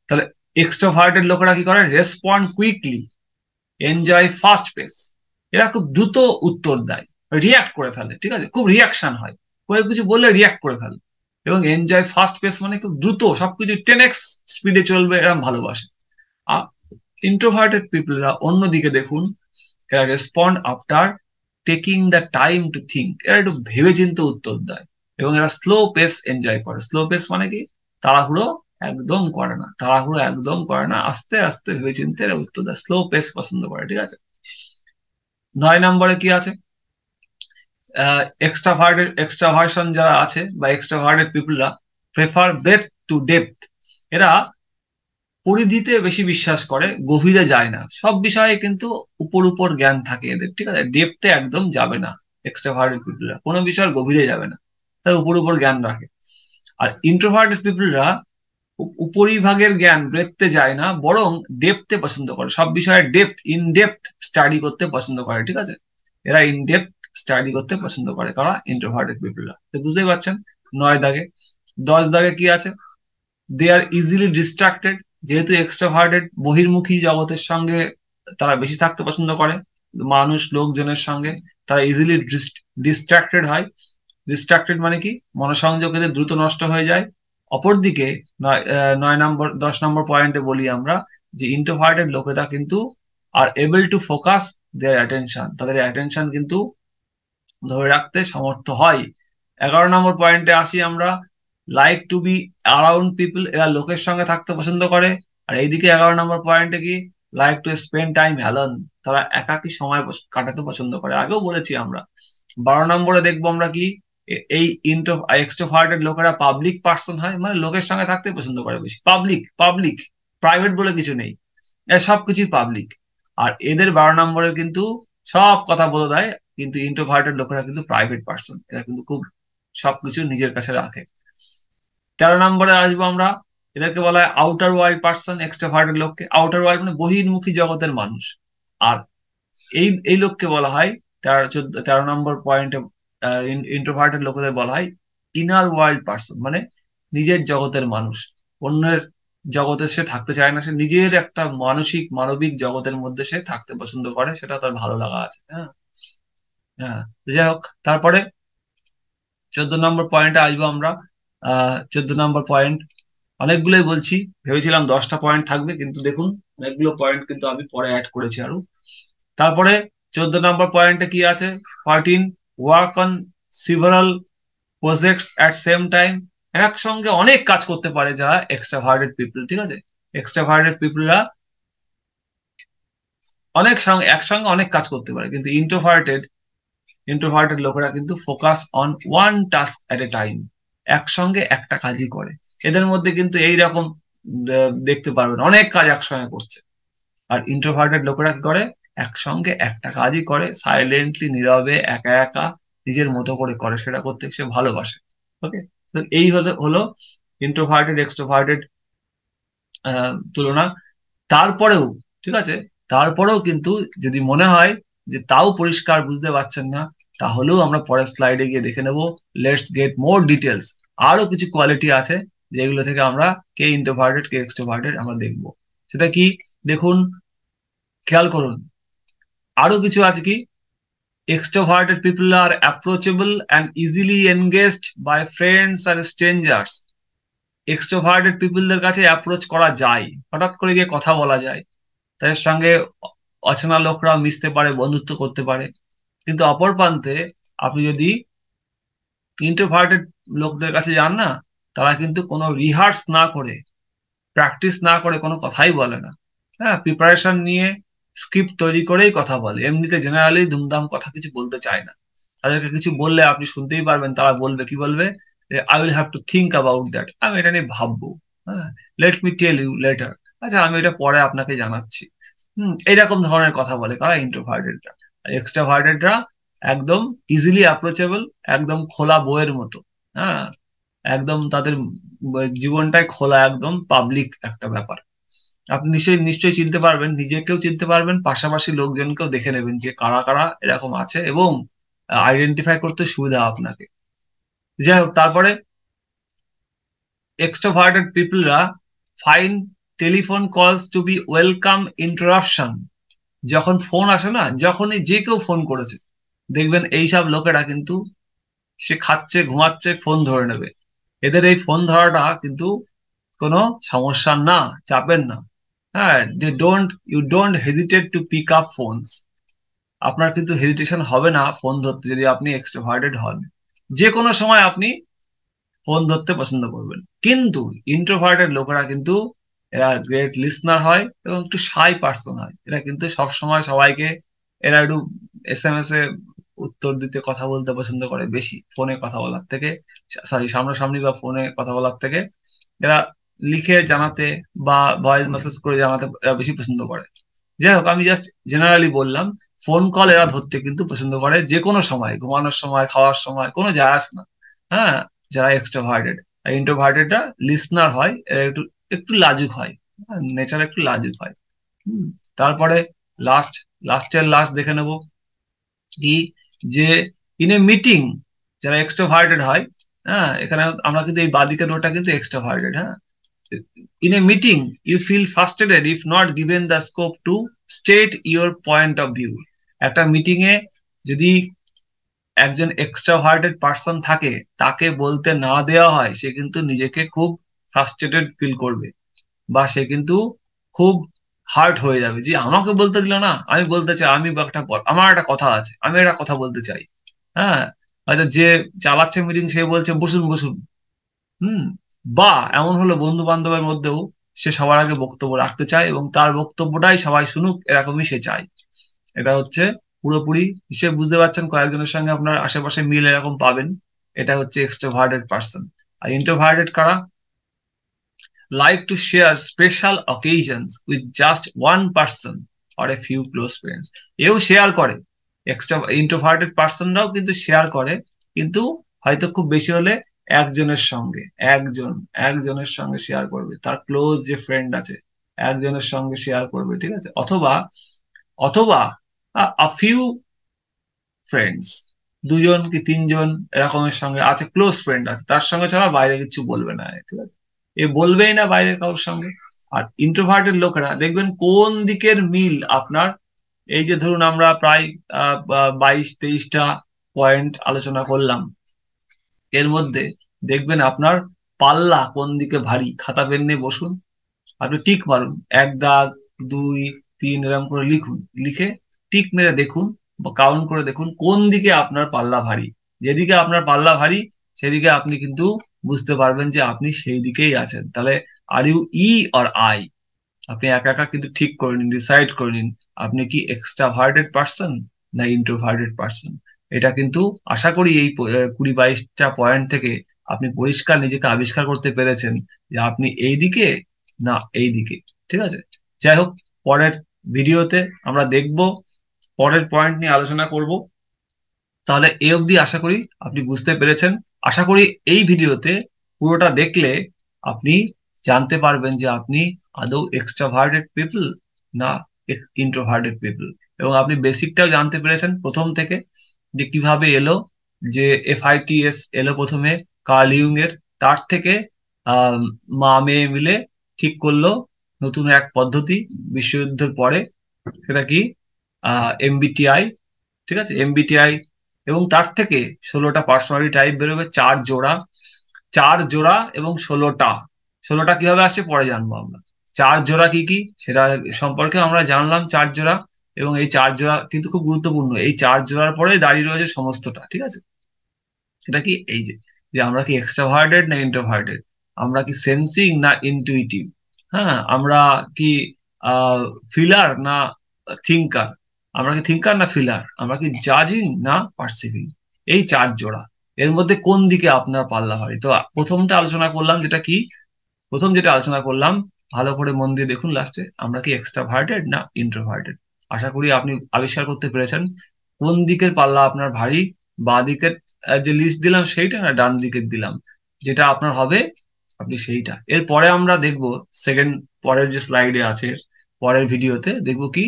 তাহলে এক্সট্রোভার্টেড লোকেরা কি করে, respond quickly, enjoy fast pace. এরা খুব দ্রুত উত্তর দেয়, রিয়াক্ট করে ফেলে। ঠিক আছে, খুব রিয়াকশন হয়, কেউ কিছু বললে রিয়াক্ট করে ফেলে। এবং এনজয় ফাস্ট পেস মানে খুব দ্রুত সবকিছু 10x স্পিডে চলবে, এরকম ভালোবাসে। আর ইন্ট্রোভার্টেড পিপলরা অন্যদিকে দেখুন, এরা respond after taking the time to think. এরা একটু ভেবে চিন্তে উত্তর দেয় এবং এরা স্লো পেস এনজয় করে। স্লো পেস মানে কি, তাড়াহুড়ো একদম করে না, তাড়াহুড়ো একদম করে না, আস্তে আস্তে ভেবে চিন্তে এরা উত্তর দেয়, স্লো পেস পছন্দ করে। ঠিক আছে, 9 নম্বরে কি আছে, এক্সট্রাভার্সন যারা আছে বা extroverted পিপলরা prefer breadth two depth. এরা পরিধিতে বেশি বিশ্বাস করে, গভীরে যায় না। সব বিষয়ে কিন্তু উপর উপর জ্ঞান থাকে এদের। ঠিক আছে, ডেপথে একদম যাবে না। এক্সট্রাভার্টেড পিপলরা কোনো বিষয়ের গভীরে যাবে না, তার উপর উপর জ্ঞান রাখে। আর ইন্ট্রোভার্টেড পিপলরা উপরিভাগের জ্ঞান, ব্রেথতে যায় না, বরং ডেপথে পছন্দ করে। সব বিষয়ে ইন ডেপথ স্টাডি করতে পছন্দ করে। ঠিক আছে, এরা ইন ডেপথ স্টাডি করতে পছন্দ করে কারা, ইন্ট্রোভার্টেড পিপলরা। তো বুঝতেই পারছেন। 9 দাগে, 10 দাগে কি আছে, দে আর ইজিলি ডিস্ট্রাক্টেড। যেহেতু এক্সট্রাভার্টেড, বহির্মুখী জগতের সঙ্গে তারা বেশি থাকতে পছন্দ করে, মানুষ লোকজনের সঙ্গে তারা ইজিলি ডিস্ট্রাক্টেড হয়। ডিস্ট্রাক্টেড মানে কি, মনোসংযোগ এদের দ্রুত নষ্ট হয়ে যায়। অপরদিকে 9 নম্বর 10 নম্বর পয়েন্টে বলি আমরা, যে ইন্ট্রোভার্টেড লোকেরা কিন্তু are able to focus their attention, তাদের অ্যাটেনশন কিন্তু ধরে রাখতে সমর্থ হয়। 11 নম্বর পয়েন্টে আসি আমরা, like to be around people. এরা লোকের সঙ্গে থাকতে পছন্দ করে। আর এইদিকে 11 নম্বর পয়েন্টে কি, like to spend time alone. তারা একাকী সময় কাটাতে পছন্দ করে, আগেও বলেছি আমরা। 12 নম্বরে দেখবো আমরা কি, এই এক্সট্রোভার্টেড লোকেরা পাবলিক পার্সন হয়, মানে লোকের সঙ্গে থাকতে পছন্দ করে বেশি। পাবলিক, পাবলিক, প্রাইভেট বলে কিছু নেই, এরা সবকিছুই পাবলিক। আর এদের 12 নম্বরে কিন্তু সব কথা বলে দেয়। কিন্তু ইন্ট্রোভার্টেড লোকেরা কিন্তু প্রাইভেট পার্সন, এরা কিন্তু খুব সবকিছু নিজের কাছে রাখে। 13 নম্বরে আসবো আমরা, এদেরকে বলা হয় আউটার ওয়ার্ল্ড পার্সন। এক্সট্রাভার্টেড লোককে আউটার ওয়ার্ল্ড মানে বহির্মুখী জগতের মানুষ। আর এই এই লোককে বলা হয়, 13 নম্বর পয়েন্টে ইন্ট্রোভার্টেড লোকেদের বলা হয় ইনার ওয়ার্ল্ড পার্সন, মানে নিজের জগতের মানুষ। অন্যের জগতে সে থাকতে চায় না, সে নিজের একটা মানসিক মানবিক জগতের মধ্যে সে থাকতে পছন্দ করে, সেটা তার ভালো লাগা আছে। হ্যাঁ, হ্যাঁ, যাই হোক। তারপরে 14 নম্বর পয়েন্টে আসবো আমরা। 14 নম্বর পয়েন্ট অনেকগুলোই বলছি, ভেবেছিলাম 10টা পয়েন্ট থাকবে, কিন্তু দেখুন অনেকগুলো পয়েন্ট কিন্তু আমি পরে অ্যাড করেছি আরো। তারপরে 14 নম্বর পয়েন্টে কি আছে, 14 work on সিভারাল projects at same time. একসঙ্গে অনেক কাজ করতে পারে যারা এক্সট্রাভার্টেড পিপল। ঠিক আছে, এক্সট্রাভার্টেড পিপলরা একসঙ্গে অনেক কাজ করতে পারে, কিন্তু ইন্ট্রোভার্টেড লোকেরা কিন্তু focus on one task at A time. একসঙ্গে একটা কাজই করে। এদের মধ্যে কিন্তু এইরকম দেখতে পারবেন অনেক কাজ একসঙ্গে করছে। আর ইন্ট্রোভার্টেড লোকেরা কি করে, একসঙ্গে একটা কাজই করে, সাইলেন্টলি, নীরবে, একা একা নিজের মতো করে করে, সেটা করতে সে ভালোবাসে। ওকে, তো এই হলো হলো ইন্ট্রোভার্টেড এক্সট্রোভার্টেড তুলনা। তারপরেও, ঠিক আছে, তারপরেও কিন্তু যদি মনে হয় যে তাও পরিষ্কার বুঝতে পারছেন না, তাহলেও আমরা পরের স্লাইডে গিয়ে দেখে নেব। Let's get more details. আরো কিছু কোয়ালিটি আছে যেগুলো থেকে আমরা কে ইন্ট্রোভার্টেড কে এক্সট্রোভার্টেড আমরা দেখবো। সেটা কি দেখুন, খেয়াল করুন। আরো কিছু আছে কি, extroverted people are approachable and easily engaged by friends and strangers. Extroverted পিপলদের কাছে অ্যাপ্রোচ করা যায়, হঠাৎ করে গিয়ে কথা বলা যায়, তাদের সঙ্গে অচেনা লোকরা মিশতে পারে, বন্ধুত্ব করতে পারে। কিন্তু অপর প্রান্তে আপনি যদি ইন্ট্রোভার্টেড লোকদের কাছে যান না, তারা কিন্তু কোনো রিহার্স না করে, প্র্যাকটিস না করে কোনো কথাই বলে না। হ্যাঁ, প্রিপারেশন নিয়ে স্ক্রিপ্ট তৈরি করেই কথা বলে, এমনিতে জেনারেলি দুমদাম কথা কিছু বলতে চায় না। তাদেরকে কিছু বললে আপনি শুনতেই পারবেন, তারা বলবে কি বলবে, I will have to think about that, আমি এটা নিয়ে ভাববো, হ্যাঁ, let me tell you later, আচ্ছা আমি এটা পরে আপনাকে জানাচ্ছি। এইরকম ধরনের কথা বলে কারা, ইন্ট্রোভার্টেডরা। এক্সট্রাভার্টেডরা একদম ইজিলি অ্যাপ্রোচেবল, একদম খোলা বইয়ের মতো। হ্যাঁ, একদম তাদের জীবনটাই খোলা, একদম পাবলিক একটা ব্যাপার। আপনি নিশ্চয়ই চিনতে পারবেন, নিজেকেও চিনতে পারবেন, পাশাপাশি লোকজনকেও দেখে নেবেন যে কারা কারা এরকম আছে, এবং আইডেন্টিফাই করতে সুবিধা আপনাকে। যাই হোক, তারপরে এক্সট্রোভার্টেড পিপলরা ফাইন টেলিফোন কলস টু বি ওয়েলকাম ইন্টারাপশন। যখন ফোন আসে না, যখনই যে কেউ ফোন করেছে, দেখবেন এইসব লোকেরা কিন্তু, সে খাচ্ছে ঘুমাচ্ছে ফোন ধরে নেবে। এদের এই ফোন ধরাটা কিন্তু কোনো সমস্যা না, চাপেন না। হ্যাঁ, you don't hesitate to pick up phones. আপনার কিন্তু হেজিটেশন হবে না ফোন ধরতে, যদি আপনি এক্সট্রোভার্টেড হন। যে কোনো সময় আপনি ফোন ধরতে পছন্দ করবেন। কিন্তু ইন্ট্রোভার্টেড লোকেরা কিন্তু, এরা গ্রেট লিসনার হয় এবং একটু শাই পার্সন হয়। এরা কিন্তু সব সময় সবাইকে, এরা একটু SMS এ উত্তর দিতে, কথা বলতে পছন্দ করে বেশি, ফোনে কথা বলার থেকে, সরি সামনাসামনি বা ফোনে কথা বলার থেকে। এরা লিখে জানাতে বা ভয়েস মেসেজ করে জানাতে এরা বেশি পছন্দ করে। যাই হোক, আমি জাস্ট জেনারেলি বললাম, ফোন কল এরা ধরতে কিন্তু পছন্দ করে, যে কোনো সময়, ঘুমানোর সময়, খাওয়ার সময়, কোনো যায় আসে না। হ্যাঁ, যারা এক্সট্রাভার্টেড। আর ইন্ট্রোভার্টেডরা লিসনার হয়, এরা একটু একটু লাজুক হয়, নেচার একটু লাজুক হয়। হুম, তারপরে লাস্ট, লাস্ট দেখে নেব কি, যে ইন এ মিটিং যারা এক্সট্রাভার্টেড হয়, হ্যাঁ, এখানে আমরা কিন্তু এই বাদিকের রোটা কিন্তু এক্সট্রাভার্টেড। হ্যাঁ, in a meeting you feel frustrated if not given the scope to state your point of view. একটা মিটিং এ যদি একজন এক্সট্রাভার্টেড পার্সন থাকে, তাকে বলতে না দেওয়া হয়, সে কিন্তু নিজেকে খুব ফ্রাস্ট্রেটেড ফিল করবে, বা সে কিন্তু খুব হার্ট হয়ে যাবে যে আমাকে বলতে দিল না, আমি বলতে চাই, আমি আমার একটা কথা আছে, আমি একটা কথা বলতে চাই। হ্যাঁ, হয়তো যে চালাচ্ছে মিটিং সে বলছে বসুন বসুন। হুম, বা এমন হলো বন্ধু বান্ধবের মধ্যেও সে সবার আগে বক্তব্য রাখতে চায় এবং তার বক্তব্যটাই সবাই শুনুক, এরকমই সে চায়। এটা হচ্ছে পুরোপুরি হিসেবে বুঝতে পারছেন, কয়েকজনের সঙ্গে আপনার আশেপাশে মিল এরকম পাবেন। এটা হচ্ছে এক্সট্রোভার্টেড পার্সন। আর ইন্ট্রোভার্টেড কারা, like to share special occasions with just one person or a few close friends. এও শেয়ার করে, ইন্ট্রোভার্টেড পার্সনরাও কিন্তু শেয়ার করে, কিন্তু হয়তো খুব বেশি হলে একজনের সঙ্গে, একজনের সঙ্গে শেয়ার করবে, তার ক্লোজ যে ফ্রেন্ড আছে একজনের সঙ্গে শেয়ার করবে, ঠিক আছে, অথবা অথবা আ ফিউ ফ্রেন্ডস, দুজন কি তিনজন এরকমের সঙ্গে আছে, ক্লোজ ফ্রেন্ড আছে, তার সঙ্গে ছাড়া বাইরে কিছু বলবে না, ঠিক আছে, এ বলবেই না বাইরের কারোর সঙ্গে। আর ইন্ট্রোভার্টেড লোকেরা দেখবেন কোন দিকের মিল আপনার, এই যে ধরুন আমরা প্রায় 22-23টা পয়েন্ট আলোচনা করলাম, এর মধ্যে দেখবেন আপনার পাল্লা কোন দিকে ভারী, খাতা পেন নিয়ে বসুন, আপনি টিক মারুন, 1 দাগ 2 3 এরকম করে লিখুন, লিখে টিক মেরে দেখুন বা কাউন্ট করে দেখুন কোন দিকে আপনার পাল্লা ভারী। যেদিকে আপনার পাল্লা ভারী সেদিকে আপনি কিন্তু বুঝতে পারবেন যে আপনি সেই দিকেই আছেন। তাহলে are U E or I, আপনি একা একা কিন্তু ঠিক করে নিন, ডিসাইড করে নিন আপনি কি এক্সট্রাভার্টেড পার্সন না ইন্ট্রোভার্টেড পার্সন। এটা কিন্তু আশা করি এই 20-22টা পয়েন্ট থেকে আপনি পরিষ্কার নিজেকে আবিষ্কার করতে পেরেছেন যে আপনি এই দিকে না এই দিকে। ঠিক আছে, যাই হোক, পরের ভিডিওতে আমরা দেখব, পরের পয়েন্ট নিয়ে আলোচনা করব। তাহলে এই অবধি আশা করি আপনি বুঝতে পেরেছেন। আশা করি এই ভিডিওতে পুরোটা দেখলে আপনি জানতে পারবেন যে আপনি আদৌ এক্সট্রাভার্টেড পিপল না ইন্ট্রোভার্টেড পিপল, এবং আপনি বেসিকটাও জানতে পেরেছেন প্রথম থেকে, যে কিভাবে এলো, যে FITS এলো প্রথমে কার্ল ইউং এর, তার থেকে আহ মা মেয়ে মিলে ঠিক করলো নতুন এক পদ্ধতি বিশ্বযুদ্ধের পরে, সেটা কি MBTI। ঠিক আছে, MBTI, এবং তার থেকে 16টা পার্সোনালিটি টাইপ বেরোবে, 4 জোড়া, 4 জোড়া এবং 16টা। 16টা কিভাবে আসছে পরে জানবো আমরা। 4 জোড়া কি কি সেটা সম্পর্কে আমরা জানলাম, 4 জোড়া, এবং এই 4 জোড়া কিন্তু খুব গুরুত্বপূর্ণ, এই 4 জোড়ার পরে দাঁড়িয়ে রয়েছে সমস্তটা। ঠিক আছে, সেটা কি, এই যে যে আমরা কি এক্সট্রাভার্টেড না ইন্ট্রোভার্টেড, আমরা কি সেন্সিং না ইনটুইটিভ, হ্যাঁ, আমরা কি ফিলার না থিঙ্কার, আমরা কি থিঙ্কার না ফিলার, আমরা কি জাজিং না পারসিভিং। এই 4 জোড়া, এর মধ্যে কোন দিকে আপনার পাল্লা হয়। তো প্রথমটা আলোচনা করলাম, যেটা কি, প্রথম যেটা আলোচনা করলাম, ভালো করে মন দিয়ে দেখুন লাস্টে, আমরা কি এক্সট্রাভার্টেড না ইন্ট্রোভার্টেড। আশা করি আপনি আবিষ্কার করতে পেরেছেন কোন দিকের পাল্লা আপনার ভারী, বা দিকের যে লিস্ট দিলাম সেইটা না ডান দিকের দিলাম, যেটা আপনার হবে আপনি সেইটা। এরপরে আমরা দেখব সেকেন্ড, পরের যে স্লাইডে আছে, পরের ভিডিওতে দেখব কি,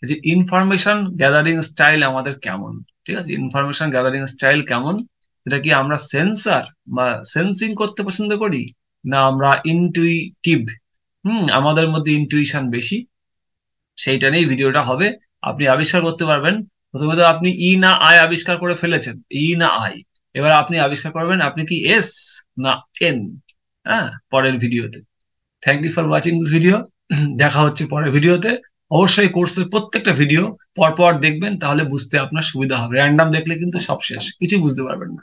যে ইনফরমেশন গ্যাদারিং স্টাইল আমাদের কেমন। ঠিক আছে, ইনফরমেশন গ্যাদারিং স্টাইল কেমন, এটা কি আমরা সেন্সার বা সেন্সিং করতে পছন্দ করি, না আমরা ইনটুইটিভ, আমাদের মধ্যে ইনটুইশন বেশি, সেইটা নিয়ে ভিডিওটা হবে। আপনি আবিষ্কার করতে পারবেন, প্রথমে তো আপনি না আই আবিষ্কার করে ফেলেছেন, না আই, এবার আপনি আবিষ্কার করবেন আপনি কি এস না এন, হ্যাঁ, পরের ভিডিওতে। Thank you for watching this video. দেখা হচ্ছে পরের ভিডিওতে। অবশ্যই কোর্সের প্রত্যেকটা ভিডিও পর পর দেখবেন, তাহলে বুঝতে আপনার সুবিধা হবে, র্যান্ডম দেখলে কিন্তু সব শেষ, কিছু বুঝতে পারবেন না।